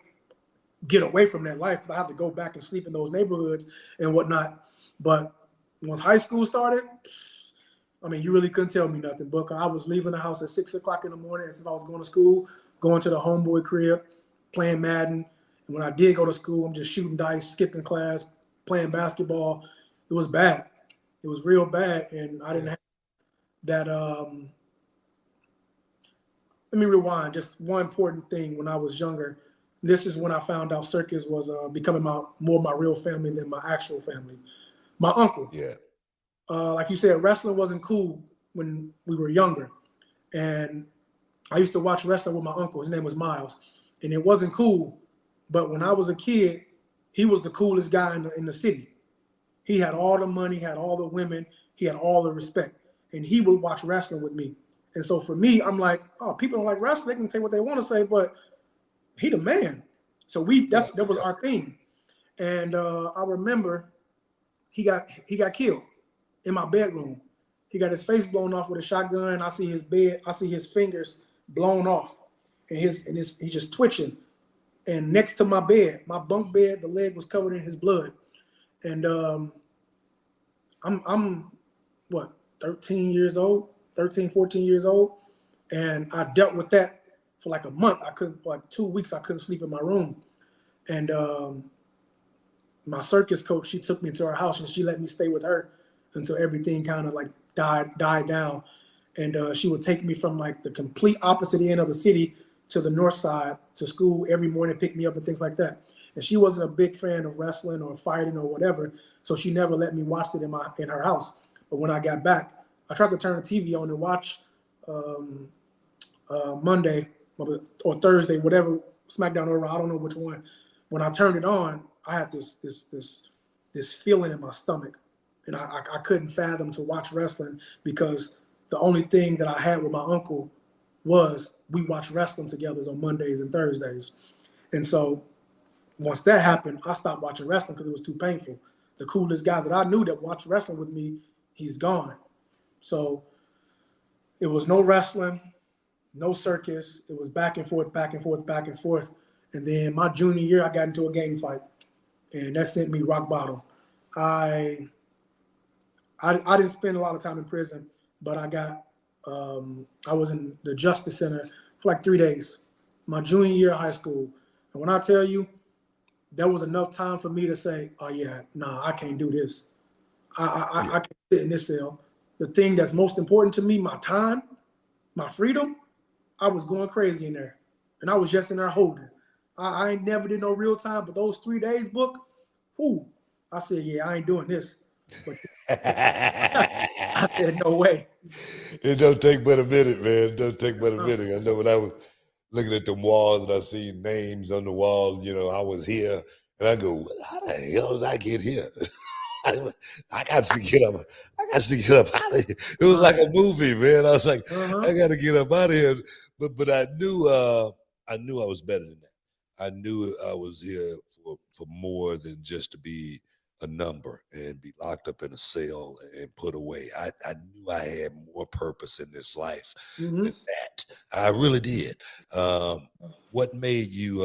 get away from that life because I have to go back and sleep in those neighborhoods and whatnot. But once high school started, I mean, you really couldn't tell me nothing. But I was leaving the house at 6 o'clock in the morning as if I was going to school, going to the homeboy crib, playing Madden. And when I did go to school, I'm just shooting dice, skipping class, playing basketball. It was bad. It was real bad. And I didn't have that. Let me rewind. Just one important thing when I was younger. This is when I found out Circus was becoming more my real family than my actual family. My uncle. Yeah. Like you said, wrestling wasn't cool when we were younger. And I used to watch wrestling with my uncle. His name was Miles. And it wasn't cool. But when I was a kid, he was the coolest guy in the city. He had all the money, had all the women, he had all the respect. And he would watch wrestling with me. And so for me, I'm like, oh, people don't like wrestling. They can say what they want to say, but he the man. So that was our thing. And I remember he got killed in my bedroom. He got his face blown off with a shotgun. I see his fingers blown off, and he's just twitching. And next to my bed, my bunk bed, the leg was covered in his blood. And I'm what, 13, 14 years old. And I dealt with that for like a month. 2 weeks, I couldn't sleep in my room. And my circus coach, she took me to her house and she let me stay with her until everything kind of like died down. And she would take me from like the complete opposite end of the city to the north side to school every morning, pick me up and things like that. And she wasn't a big fan of wrestling or fighting or whatever, so she never let me watch it in her house. But when I got back, I tried to turn the TV on and watch Monday or Thursday, whatever, SmackDown or Raw, I don't know which one. When I turned it on, I had this feeling in my stomach, and I couldn't fathom to watch wrestling because the only thing that I had with my uncle was we watched wrestling together on Mondays and Thursdays. And so once that happened, I stopped watching wrestling because it was too painful. The coolest guy that I knew that watched wrestling with me, he's gone. So it was no wrestling, no circus. It was back and forth, back and forth, back and forth. And then my junior year, I got into a gang fight, and that sent me rock bottom. I didn't spend a lot of time in prison, but I was in the Justice Center for like 3 days, my junior year of high school. And when I tell you, there was enough time for me to say, oh yeah, nah, I can't do this. I can't sit in this cell. The thing that's most important to me, my time, my freedom, I was going crazy in there. And I was just in there holding. I ain't never did no real time, but those 3 days book, I said, yeah, I ain't doing this. But I said, no way. It don't take but a minute, man. It don't take but a minute. I know when I was looking at the walls and I see names on the wall, I was here. And I go, how the hell did I get here? I got to get up. I got to get up out of here. It was like a movie, man. I was like, I got to get up out of here. But I knew I was better than that. I knew I was here for more than just to be a number and be locked up in a cell and put away. I knew I had more purpose in this life than that. I really did. What made you,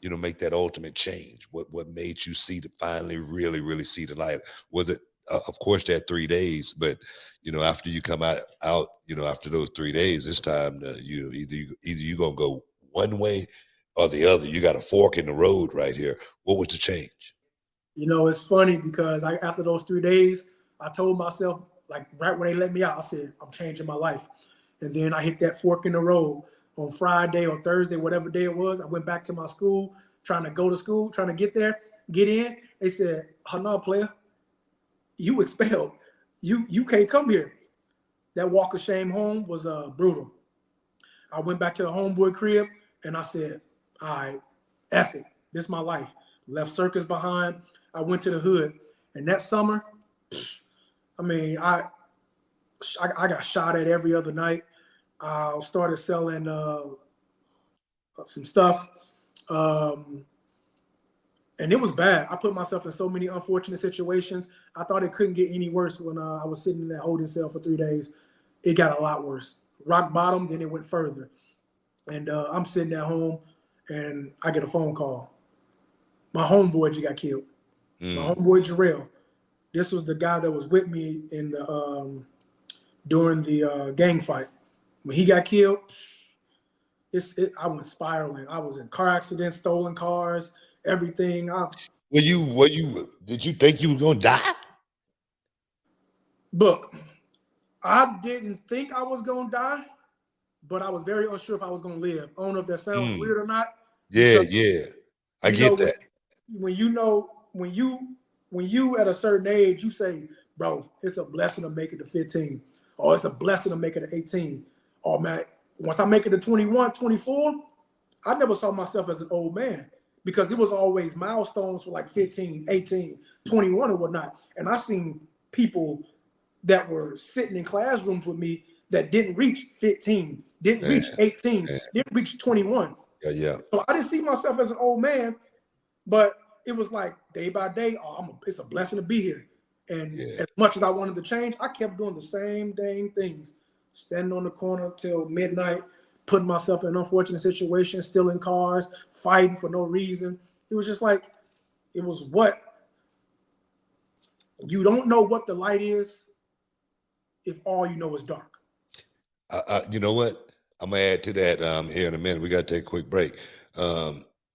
make that ultimate change? What made you finally really, really see the light? Was it, of course, that 3 days, but after you come out, after those 3 days, it's time to either you gonna go one way or the other. You got a fork in the road right here. What was the change? You know, it's funny because after those 3 days, I told myself, like right when they let me out, I said, I'm changing my life. And then I hit that fork in the road on Friday or Thursday, whatever day it was. I went back to my school, trying to go to school, trying to get there, get in. They said, oh, no, player, you expelled. You can't come here. That walk of shame home was brutal. I went back to the homeboy crib and I said, all right, F it. This is my life. Left Circus behind. I went to the hood. And that summer, I mean, I got shot at every other night. I started selling some stuff. And it was bad. I put myself in so many unfortunate situations. I thought it couldn't get any worse when I was sitting in that holding cell for 3 days. It got a lot worse. Rock bottom, then it went further. And I'm sitting at home, and I get a phone call. My homeboy just got killed. My homeboy Jarrell. This was the guy that was with me in the during the gang fight. When he got killed, I went spiraling. I was in car accidents, stolen cars, everything. Did you think you were gonna die? Look, I didn't think I was gonna die, but I was very unsure if I was gonna live. I don't know if that sounds weird or not. Yeah, I get that. When you at a certain age, you say, bro, it's a blessing to make it to 15, or it's a blessing to make it to 18. Or man, once I make it to 21, 24, I never saw myself as an old man because it was always milestones for like 15, 18, 21 or whatnot. And I seen people that were sitting in classrooms with me that didn't reach 15, didn't reach 18, didn't reach 21. Yeah. So I didn't see myself as an old man, but it was like day by day, it's a blessing to be here. And as much as I wanted to change, I kept doing the same dang things. Standing on the corner till midnight, putting myself in unfortunate situations, stealing cars, fighting for no reason. It was just like, it was what? You don't know what the light is if all you know is dark. You know what? I'm gonna add to that here in a minute. We gotta take a quick break.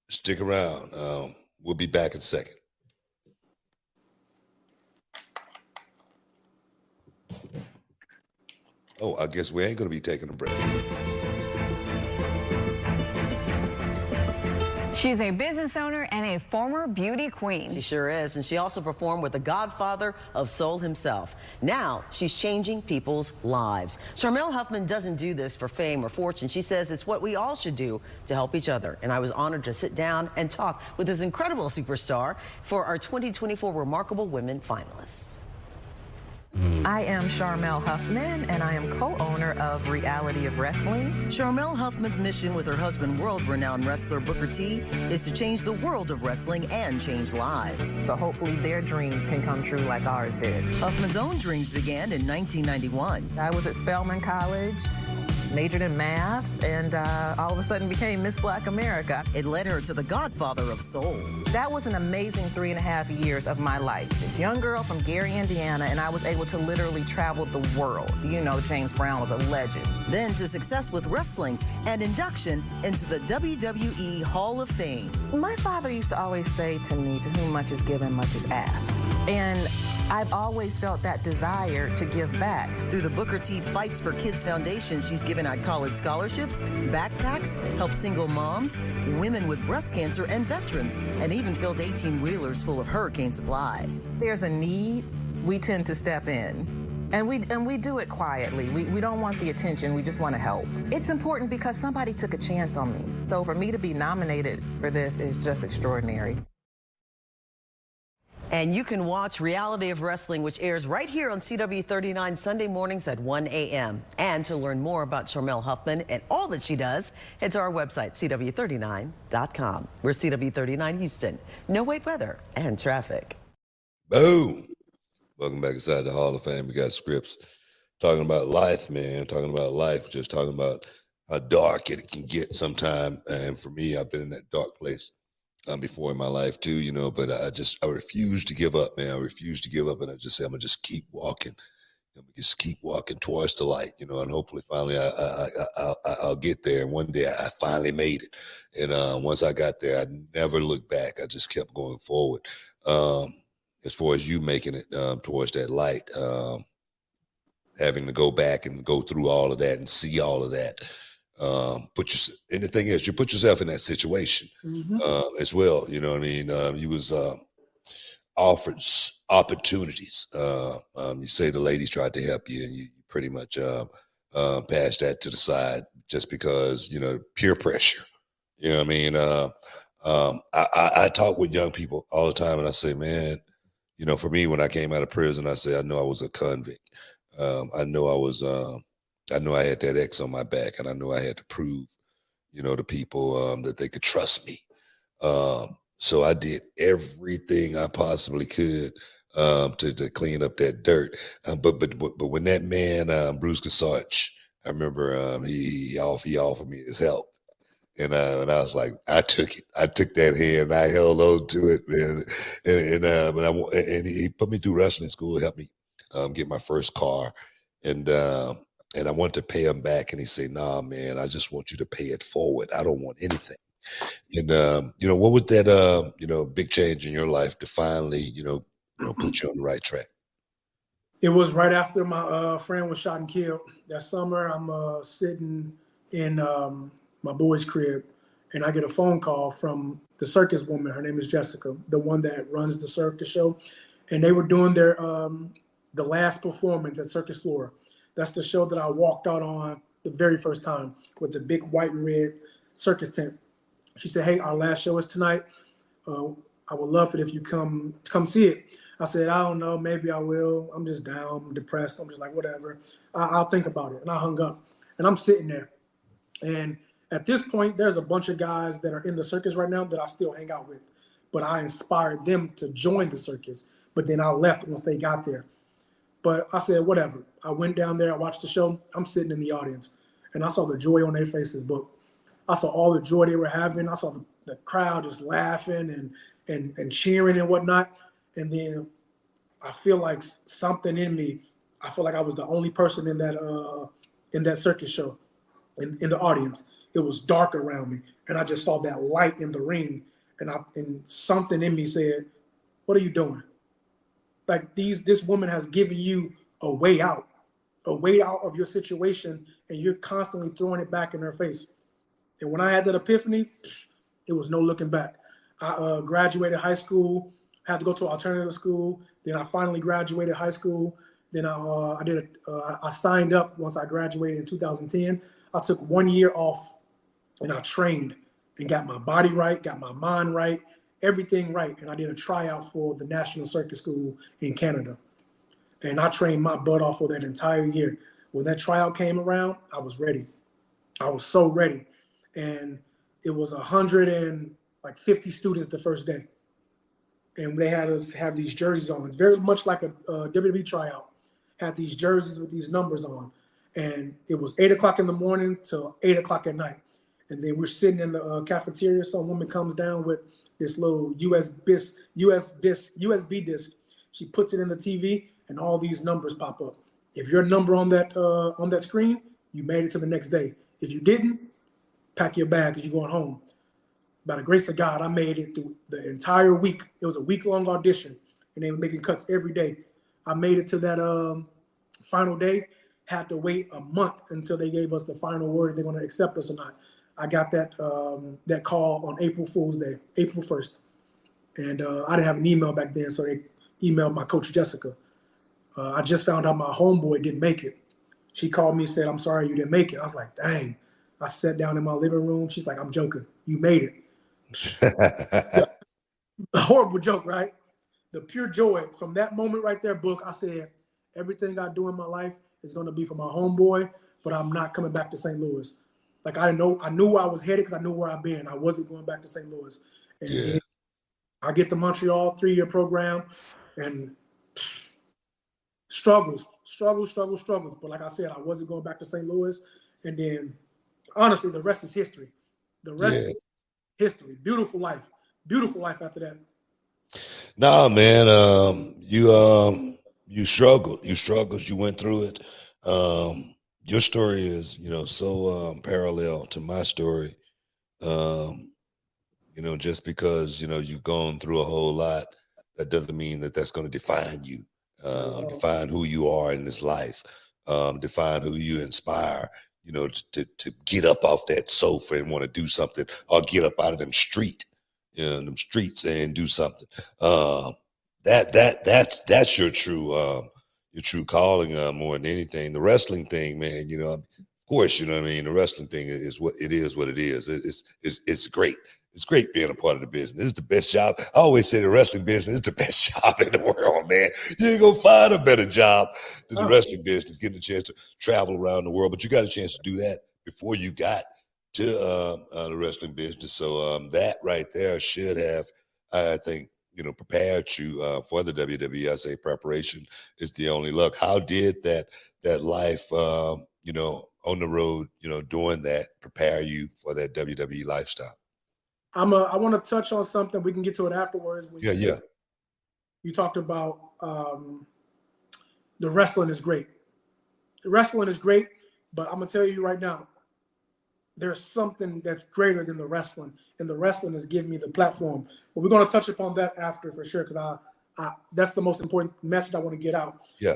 Stick around. We'll be back in a second. Oh, I guess we ain't gonna be taking a break. She's a business owner and a former beauty queen. She sure is, and she also performed with the godfather of soul himself. Now she's changing people's lives. Sharmell Huffman doesn't do this for fame or fortune. She says it's what we all should do to help each other. And I was honored to sit down and talk with this incredible superstar for our 2024 Remarkable Women finalists. I am Sharmell Huffman, and I am co-owner of Reality of Wrestling. Sharmell Huffman's mission with her husband, world-renowned wrestler Booker T, is to change the world of wrestling and change lives. So hopefully their dreams can come true like ours did. Huffman's own dreams began in 1991. I was at Spelman College, majored in math, and all of a sudden became Miss Black America. It led her to the godfather of soul. That was an amazing 3.5 years of my life. A young girl from Gary, Indiana, and I was able to literally travel the world. You know, James Brown was a legend. Then to success with wrestling and induction into the WWE Hall of Fame. My father used to always say to me, to whom much is given, much is asked. And I've always felt that desire to give back. Through the Booker T Fights for Kids Foundation, she's given out college scholarships, backpacks, helped single moms, women with breast cancer, and veterans, and even filled 18-wheelers full of hurricane supplies. There's a need, we tend to step in. And we do it quietly. We don't want the attention, we just want to help. It's important because somebody took a chance on me. So for me to be nominated for this is just extraordinary. And you can watch Reality of Wrestling, which airs right here on CW 39 Sunday mornings at 1 a.m. And to learn more about Sharmell Huffman and all that she does, head to our website, CW39.com. We're CW 39 Houston. No wait weather and traffic. Boom. Welcome back inside the Hall of Fame. We got Scripts talking about life, man. Talking about life, just talking about how dark it can get sometime. And for me, I've been in that dark place before in my life too, you know, but I refuse to give up, man. I refuse to give up, and I just say I'm gonna just keep walking, just keep walking towards the light, you know, and hopefully finally I'll get there. And one day I finally made it. And once I got there, I never looked back. I just kept going forward. As far as you making it towards that light, having to go back and go through all of that and see all of that. And the thing is, you put yourself in that situation as well. You know what I mean? You was offered opportunities. You say the ladies tried to help you, and you pretty much passed that to the side just because, you know, peer pressure. You know what I mean? I talk with young people all the time, and I say, man, you know, for me, when I came out of prison, I say I know I was a convict. I know I had that X on my back, and I know I had to prove, you know, to people that they could trust me. So I did everything I possibly could to clean up that dirt. But when that man Bruce Kasarch, I remember he offered me his help. And I was like, I took it. I took that hand. I held on to it, man. And he put me through wrestling school, helped me get my first car, and I wanted to pay him back. And he said, "Nah, man, I just want you to pay it forward. I don't want anything." And you know, what was that you know, big change in your life to finally, you know, put you on the right track? It was right after my friend was shot and killed. That summer, I'm sitting in my boy's crib, and I get a phone call from the circus woman. Her name is Jessica, the one that runs the circus show. And they were doing their the last performance at Circus Floor. That's the show that I walked out on the very first time with the big white and red circus tent. She said, "Hey, our last show is tonight. I would love it if you come see it." I said, "I don't know, maybe I will. I'm just down, I'm depressed." I'm just like, whatever. I'll think about it. And I hung up. And I'm sitting there. And at this point, there's a bunch of guys that are in the circus right now that I still hang out with. But I inspired them to join the circus. But then I left once they got there. But I said, whatever. I went down there, I watched the show. I'm sitting in the audience. And I saw the joy on their faces. But I saw all the joy they were having. I saw the crowd just laughing and cheering and whatnot. And then I feel like something in me, I feel like I was the only person in that circus show, in the audience. It was dark around me, and I just saw that light in the ring, and something in me said, "What are you doing? Like this woman has given you a way out of your situation, and you're constantly throwing it back in her face." And when I had that epiphany, it was no looking back. I graduated high school, had to go to alternative school. Then I finally graduated high school. Then I signed up once I graduated in 2010. I took 1 year off, and I trained and got my body right, got my mind right, everything right. And I did a tryout for the National Circus School in Canada. And I trained my butt off for that entire year. When that tryout came around, I was ready. I was so ready. And it was 150 students the first day. And they had us have these jerseys on. It's very much like a WWE tryout. Had these jerseys with these numbers on. And it was 8 o'clock in the morning till 8 o'clock at night. And then we're sitting in the cafeteria. Some woman comes down with this little USB disc. She puts it in the TV, and all these numbers pop up. If your number on that screen, you made it to the next day. If you didn't, pack your bag because you're going home. By the grace of God, I made it through the entire week. It was a week-long audition, and they were making cuts every day. I made it to that final day. Had to wait a month until they gave us the final word if they're going to accept us or not. I got that call on April Fool's Day, April 1st. And I didn't have an email back then, so they emailed my coach, Jessica. I just found out my homeboy didn't make it. She called me and said, "I'm sorry you didn't make it." I was like, dang. I sat down in my living room. She's like, "I'm joking. You made it." A horrible joke, right? The pure joy from that moment right there, Book. I said, everything I do in my life is going to be for my homeboy, but I'm not coming back to St. Louis. Like I knew where I was headed because I knew where I've been. I wasn't going back to St. Louis. And I get to Montreal, 3-year program, and struggles. But like I said, I wasn't going back to St. Louis. And then, honestly, the rest is history. The rest is history. Beautiful life after that. Nah, man. You You struggled. You went through it. Your story is, so parallel to my story. Um, just because, you've gone through a whole lot, that doesn't mean that that's going to define you, Not at all. define who you are in this life, define who you inspire, to get up off that sofa and want to do something, or get up out of them streets and do something. Um, that's your true calling, more than anything. The wrestling thing, man, of course, you know what I mean. The wrestling thing is what it is. What it is. It's great. It's great being a part of the business. It's the best job. I always say the wrestling business is the best job in the world, man. You ain't gonna find a better job than the wrestling business. Getting a chance to travel around the world, but you got a chance to do that before you got to the wrestling business. So that right there should have, I think, prepared you for the WWE. I say preparation is the only luck. How did that life, on the road, doing that, prepare you for that WWE lifestyle? I want to touch on something. We can get to it afterwards. Yeah. You talked about the wrestling is great. The wrestling is great, but I'm gonna tell you right now, there's something that's greater than the wrestling, and the wrestling is giving me the platform. But we're gonna touch upon that after for sure, because I that's the most important message I want to get out. Yeah.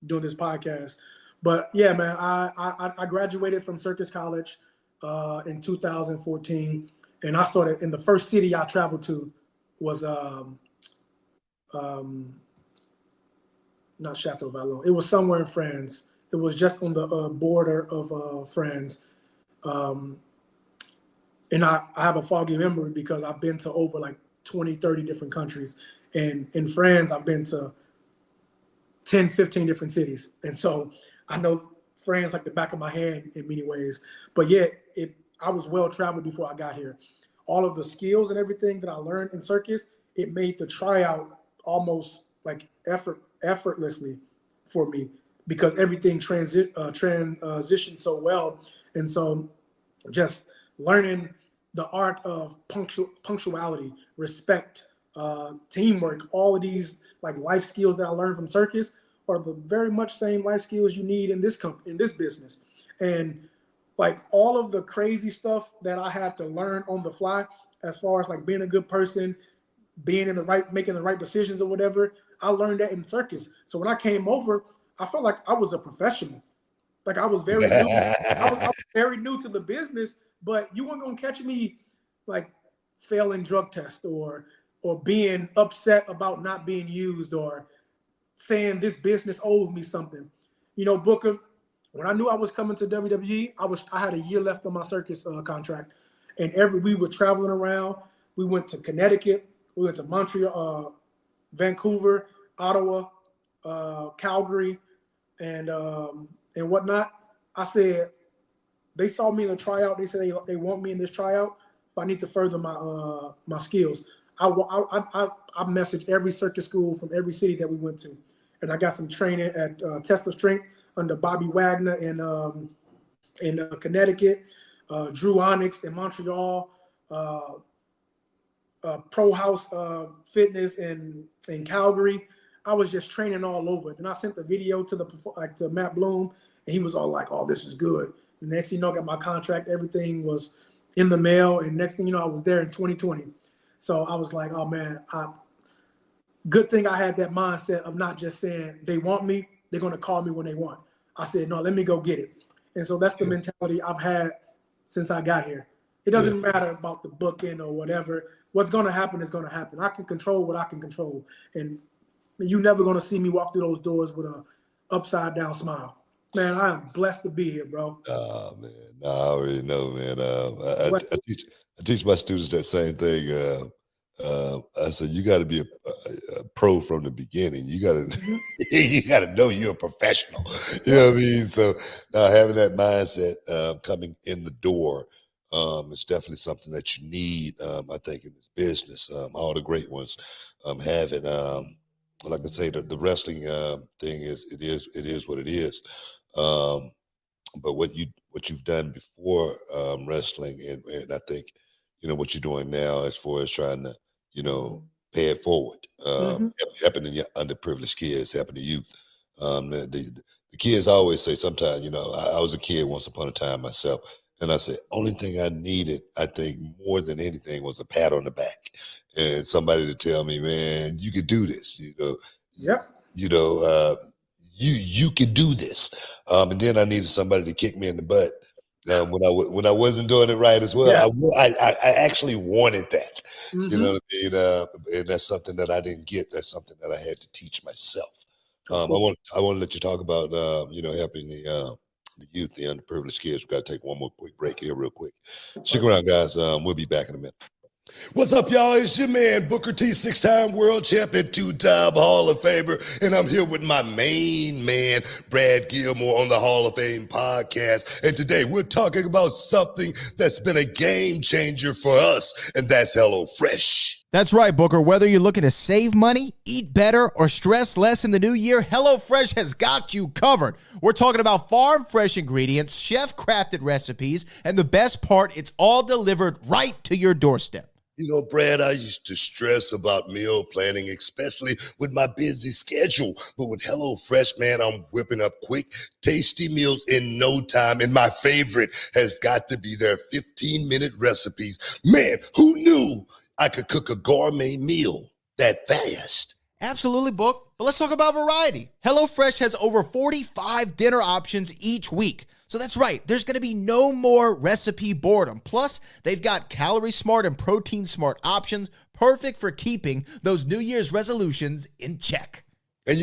Doing this podcast. But yeah, man, I graduated from Circus College in 2014, and I started in the first city I traveled to was not Chateau Vallon. It was somewhere in France. It was just on the border of France. And I have a foggy memory because I've been to over like 20, 30 different countries. And in France, I've been to 10, 15 different cities. And so I know France like the back of my hand in many ways. But yeah, I was well traveled before I got here. All of the skills and everything that I learned in Circus, it made the tryout almost like effortlessly for me because everything transitioned so well. And so just learning the art of punctuality, respect, teamwork, all of these like life skills that I learned from Circus are the very much same life skills you need in this business. And like all of the crazy stuff that I had to learn on the fly, as far as like being a good person, being in the right, making the right decisions or whatever, I learned that in Circus. So when I came over, I felt like I was a professional. Like I was very new. I was very new to the business, but you weren't gonna catch me like failing drug tests or being upset about not being used or saying this business owes me something. You know, Booker, when I knew I was coming to WWE, I had a year left on my Circus contract, and we were traveling around. We went to Connecticut, we went to Montreal, Vancouver, Ottawa, Calgary, and whatnot. I said they saw me in the tryout. They said they want me in this tryout, but I need to further my skills. I messaged every Circus school from every city that we went to, and I got some training at Test of Strength under Bobby Wagner in Connecticut, Drew Onyx in Montreal, Pro House Fitness in Calgary. I was just training all over. Then I sent the video to Matt Bloom, and he was all like, "Oh, this is good." The next thing you know, I got my contract. Everything was in the mail, and next thing you know, I was there in 2020. So I was like, "Oh man, good thing I had that mindset of not just saying they want me, they're going to call me when they want." I said, "No, let me go get it." And so that's the mentality I've had since I got here. It doesn't matter about the booking or whatever. What's going to happen is going to happen. I can control what I can control, and you're never going to see me walk through those doors with a upside down smile. Man, I am blessed to be here, bro. Oh man, no, I already know, man. I teach my students that same thing. I said you got to be a pro from the beginning. You got to you got to know you're a professional. You know what I mean? So now having that mindset coming in the door is definitely something that you need. I think in this business, all the great ones have it. Like I say, the wrestling thing is what it is. But what you've done before wrestling, and I think what you're doing now as far as trying to pay it forward, Mm-hmm. helping the underprivileged kids, helping the youth. The kids always say sometimes, I was a kid once upon a time myself, and I said, only thing I needed, I think more than anything, was a pat on the back and somebody to tell me, man, you could do this, Yep. you could do this. And then I needed somebody to kick me in the butt when I wasn't doing it right as well. Yeah. I actually wanted that. Mm-hmm. You know what I mean? And that's something that I didn't get. That's something that I had to teach myself. I want to let you talk about helping the youth, the underprivileged kids. We've got to take one more quick break here, real quick. Stick around, guys. We'll be back in a minute. What's up, y'all? It's your man, Booker T, 6-time world champion, 2-time Hall of Famer, and I'm here with my main man, Brad Gilmore, on the Hall of Fame podcast. And today we're talking about something that's been a game changer for us, and that's HelloFresh. That's right, Booker. Whether you're looking to save money, eat better, or stress less in the new year, HelloFresh has got you covered. We're talking about farm-fresh ingredients, chef-crafted recipes, and the best part, it's all delivered right to your doorstep. Brad, I used to stress about meal planning, especially with my busy schedule. But with HelloFresh, man, I'm whipping up quick, tasty meals in no time. And my favorite has got to be their 15-minute recipes. Man, who knew I could cook a gourmet meal that fast? Absolutely, Book. But let's talk about variety. HelloFresh has over 45 dinner options each week. So that's right, there's going to be no more recipe boredom. Plus, they've got calorie smart and protein smart options, perfect for keeping those New Year's resolutions in check. And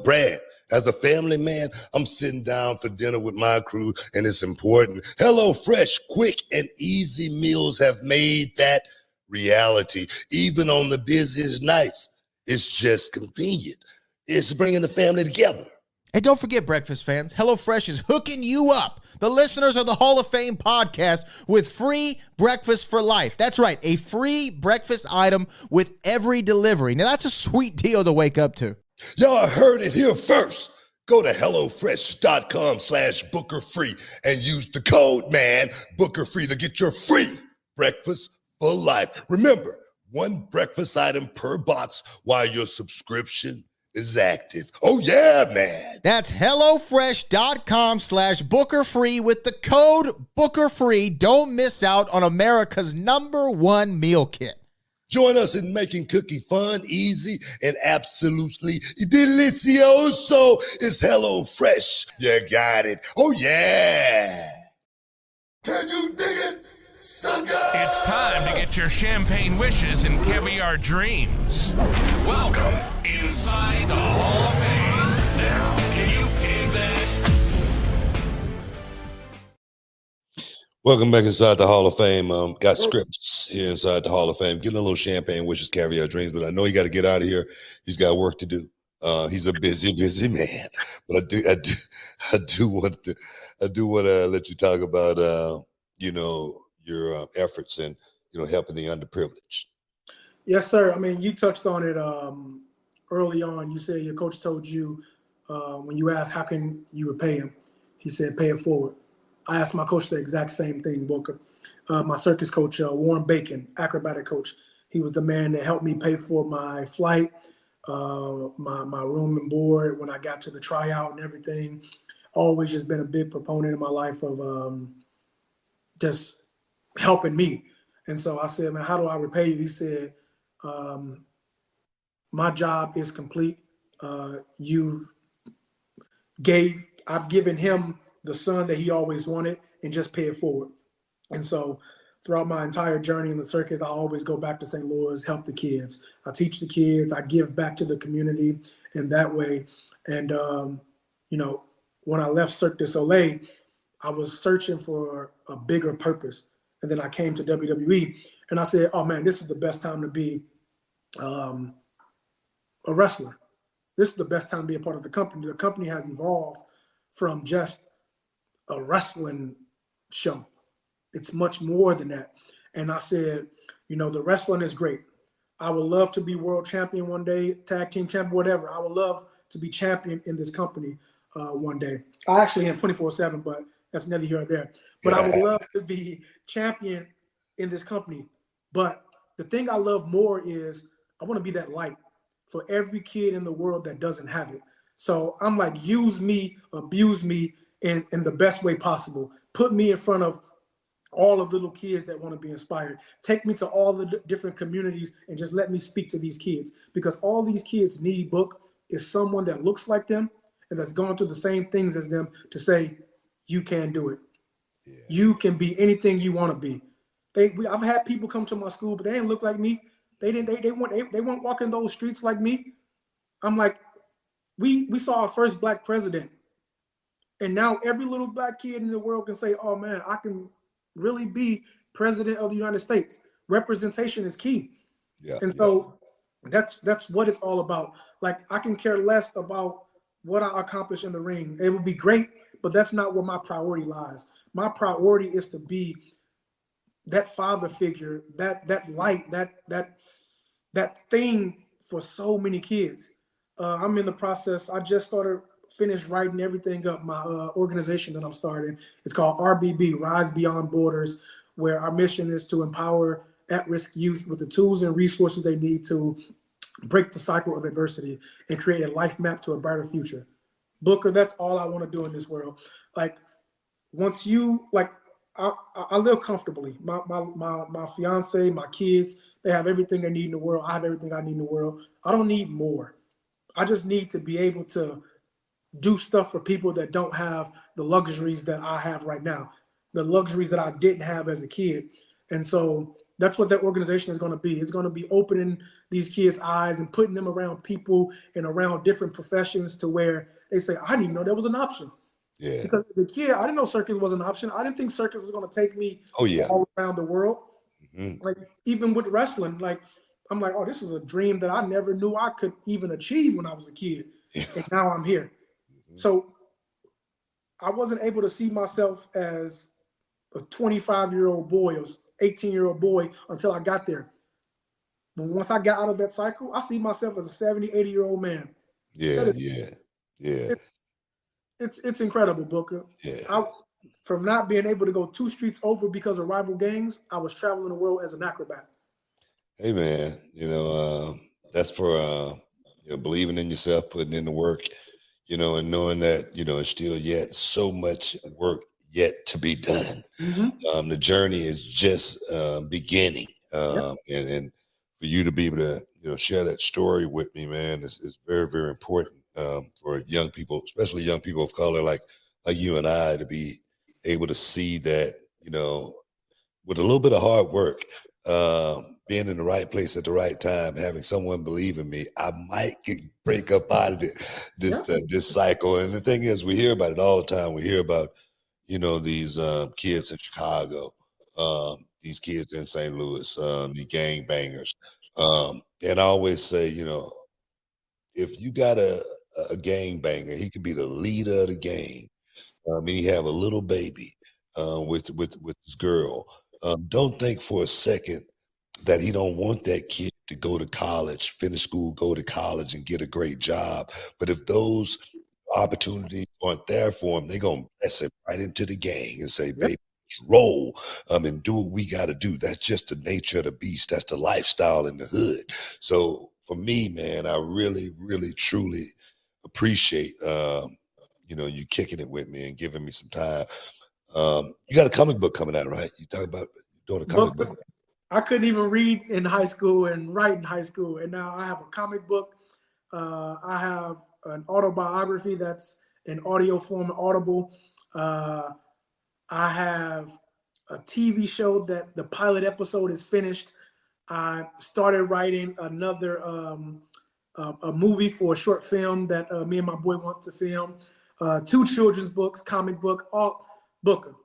Brad, as a family man, I'm sitting down for dinner with my crew, and it's important. HelloFresh, quick and easy meals have made that reality. Even on the busiest nights, it's just convenient. It's bringing the family together. And don't forget, breakfast fans, HelloFresh is hooking you up, the listeners of the Hall of Fame podcast, with free breakfast for life. That's right, a free breakfast item with every delivery. Now, that's a sweet deal to wake up to. Y'all heard it here first. Go to HelloFresh.com/BookerFree and use the code, man, BookerFree, to get your free breakfast for life. Remember, one breakfast item per box while your subscription is active. Oh, yeah, man. That's HelloFresh.com/BookerFree with the code BookerFree. Don't miss out on America's #1 meal kit. Join us in making cooking fun, easy, and absolutely delicioso. It's HelloFresh. You got it. Oh, yeah. Can you dig it, sucker? It's time to get your champagne wishes and caviar dreams. Welcome inside the Hall of Fame. Now, can you dig that? Welcome back inside the Hall of Fame. Got Scripts here inside the Hall of Fame. Getting a little champagne wishes, caviar dreams, but I know he got to get out of here. He's got work to do. He's a busy man. But I do want to let you talk about your efforts and helping the underprivileged. Yes, sir. I mean, you touched on it early on. You said your coach told you when you asked how can you repay him, he said pay it forward. I asked my coach the exact same thing, Booker. My circus coach, Warren Bacon, acrobatic coach, he was the man that helped me pay for my flight, my room and board when I got to the tryout and everything. Always just been a big proponent in my life of just helping me. And so I said, man, how do I repay you? He said, my job is complete. I've given him the son that he always wanted, and just pay it forward. And so throughout my entire journey in the circus, I always go back to St. Louis, help the kids. I teach the kids, I give back to the community in that way. And, when I left Cirque du Soleil, I was searching for a bigger purpose. And then I came to WWE and I said, oh man, this is the best time to be a wrestler. This is the best time to be a part of the company. The company has evolved from just a wrestling show. It's much more than that. And I said, the wrestling is great. I would love to be world champion one day, tag team champion, whatever. I would love to be champion in this company one day. I actually am 24/7, but that's neither here or there. But I would love to be champion in this company. But the thing I love more is I want to be that light for every kid in the world that doesn't have it. So I'm like, use me, abuse me in the best way possible. Put me in front of all of the little kids that want to be inspired. Take me to all the different communities and just let me speak to these kids, because all these kids need book is someone that looks like them and that's going through the same things as them to say, you can do it. Yeah. You can be anything you want to be. I've had people come to my school, but they didn't look like me. They weren't walking those streets like me. I'm like, we saw our first black president. And now every little black kid in the world can say, oh man, I can really be president of the United States. Representation is key. Yeah, and so that's what it's all about. Like, I can care less about what I accomplish in the ring. It would be great, but that's not where my priority lies. My priority is to be that father figure, that light, that thing for so many kids. I'm in the process. I just finished writing everything up. My organization that I'm starting, it's called RBB, Rise Beyond Borders, where our mission is to empower at-risk youth with the tools and resources they need to break the cycle of adversity and create a life map to a brighter future. Booker, that's all I want to do in this world. Like, once you, like, I live comfortably. My fiance, my kids, they have everything they need in the world. I have everything I need in the world. I don't need more. I just need to be able to do stuff for people that don't have the luxuries that I have right now, the luxuries that I didn't have as a kid. And so that's what that organization is going to be. It's going to be opening these kids' eyes and putting them around people and around different professions to where they say, I didn't even know there was an option. Yeah. Because as a kid, I didn't know circus was an option. I didn't think circus was going to take me all around the world. Mm-hmm. Like, even with wrestling, like, I'm like, oh, this is a dream that I never knew I could even achieve when I was a kid. Yeah. And now I'm here. Mm-hmm. So I wasn't able to see myself as a 25-year-old boy or 18-year-old boy until I got there. But once I got out of that cycle, I see myself as a 70, 80-year-old man. Yeah. It's incredible, Booker. Yeah. From not being able to go 2 streets over because of rival gangs, I was traveling the world as an acrobat. Hey, man, that's for believing in yourself, putting in the work, and knowing that, it's still yet so much work yet to be done. Mm-hmm. The journey is just beginning. And for you to be able to, share that story with me, man, is very, very important for young people, especially young people of color like you and I, to be able to see that, with a little bit of hard work, being in the right place at the right time, having someone believe in me, I might break up out of this cycle. And the thing is, we hear about it all the time. We hear about, these kids in Chicago, these kids in St. Louis, the gangbangers. And I always say, if you got a gangbanger, he could be the leader of the gang. And he have a little baby with his girl. Don't think for a second that he don't want that kid to go to college, finish school, go to college and get a great job. But if those opportunities aren't there for him, they're going to press him right into the gang and say, baby, let's roll and do what we got to do. That's just the nature of the beast. That's the lifestyle in the hood. So for me, man, I really, really, truly appreciate, you kicking it with me and giving me some time. You got a comic book coming out, right? You talk about doing a comic book. I couldn't even read in high school and write in high school. And now I have a comic book. I have an autobiography that's in audio form, Audible. I have a TV show that the pilot episode is finished. I started writing another a movie for a short film that me and my boy want to film. 2 children's books, comic book, all Booker.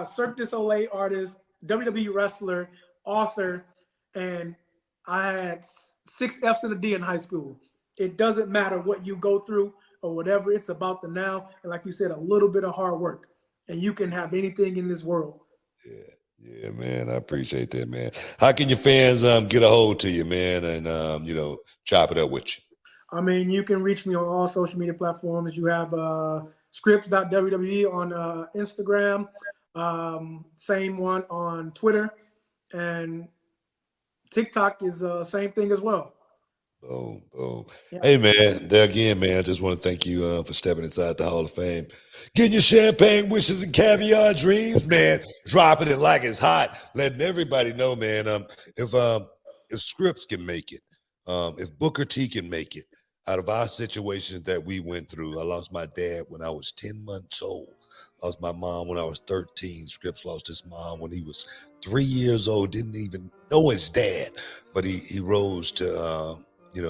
Cirque du Soleil artist, WWE wrestler, author, and I had 6 F's and a D in high school. It doesn't matter what you go through or whatever. It's about the now. And like you said, a little bit of hard work, and you can have anything in this world. Yeah, man. I appreciate that, man. How can your fans get a hold to you, man, and chop it up with you? I mean, you can reach me on all social media platforms. You have scripts.wwe on Instagram, same one on Twitter, and TikTok is same thing as well. Boom, boom. Yeah. Hey, man, there again, man, I just want to thank you for stepping inside the Hall of Fame. Getting your champagne wishes and caviar dreams, man. Dropping it like it's hot. Letting everybody know, man, if Scripts can make it, if Booker T can make it, out of our situations that we went through. I lost my dad when I was 10 months old. Lost my mom when I was 13. Scripps lost his mom when he was 3 years old. Didn't even know his dad, but he rose to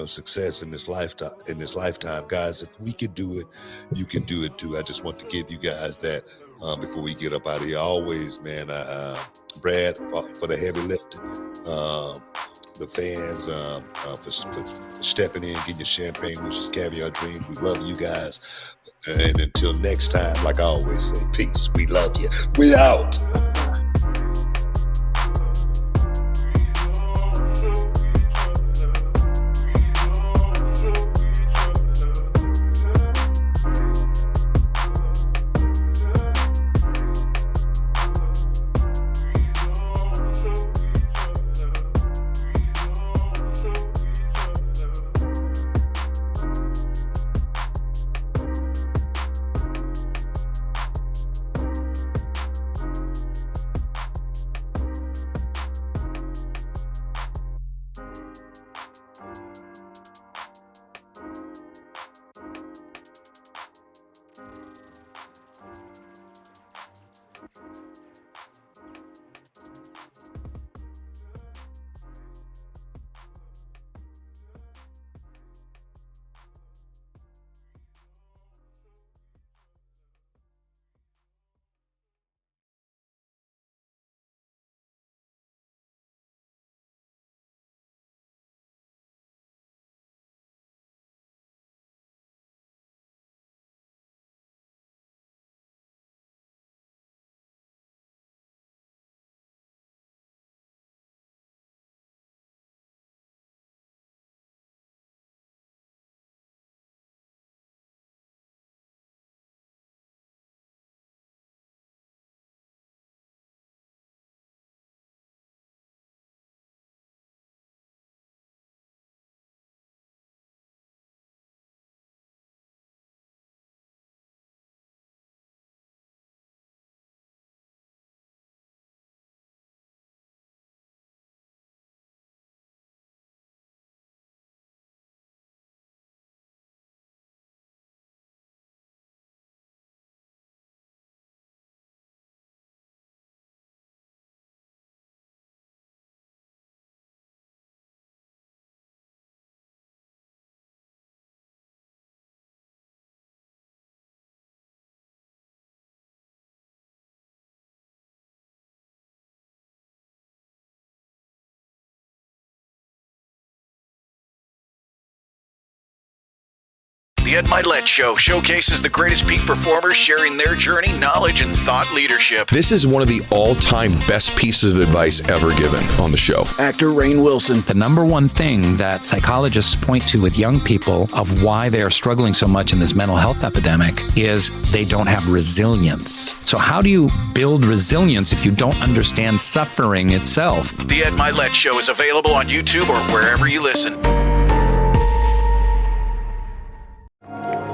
success in this lifetime. Guys, if we could do it, you can do it too. I just want to give you guys that before we get up out of here. Always, man, Brad, for the heavy lifting, the fans for stepping in, getting your champagne, which is caviar dreams. We love you guys. And until next time, like I always say, peace. We love you. We out. The Ed Milet Show showcases the greatest peak performers sharing their journey, knowledge, and thought leadership. This is one of the all-time best pieces of advice ever given on the show. Actor Rainn Wilson. The number one thing that psychologists point to with young people of why they are struggling so much in this mental health epidemic is they don't have resilience. So how do you build resilience if you don't understand suffering itself? The Ed Milet Show is available on YouTube or wherever you listen.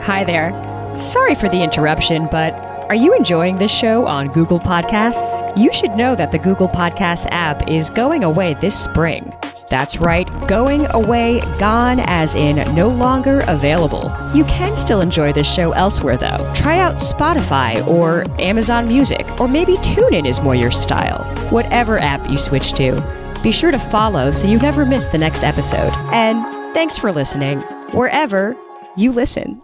Hi there. Sorry for the interruption, but are you enjoying this show on Google Podcasts? You should know that the Google Podcasts app is going away this spring. That's right, going away, gone as in no longer available. You can still enjoy this show elsewhere though. Try out Spotify or Amazon Music, or maybe TuneIn is more your style. Whatever app you switch to, be sure to follow so you never miss the next episode. And thanks for listening, wherever you listen.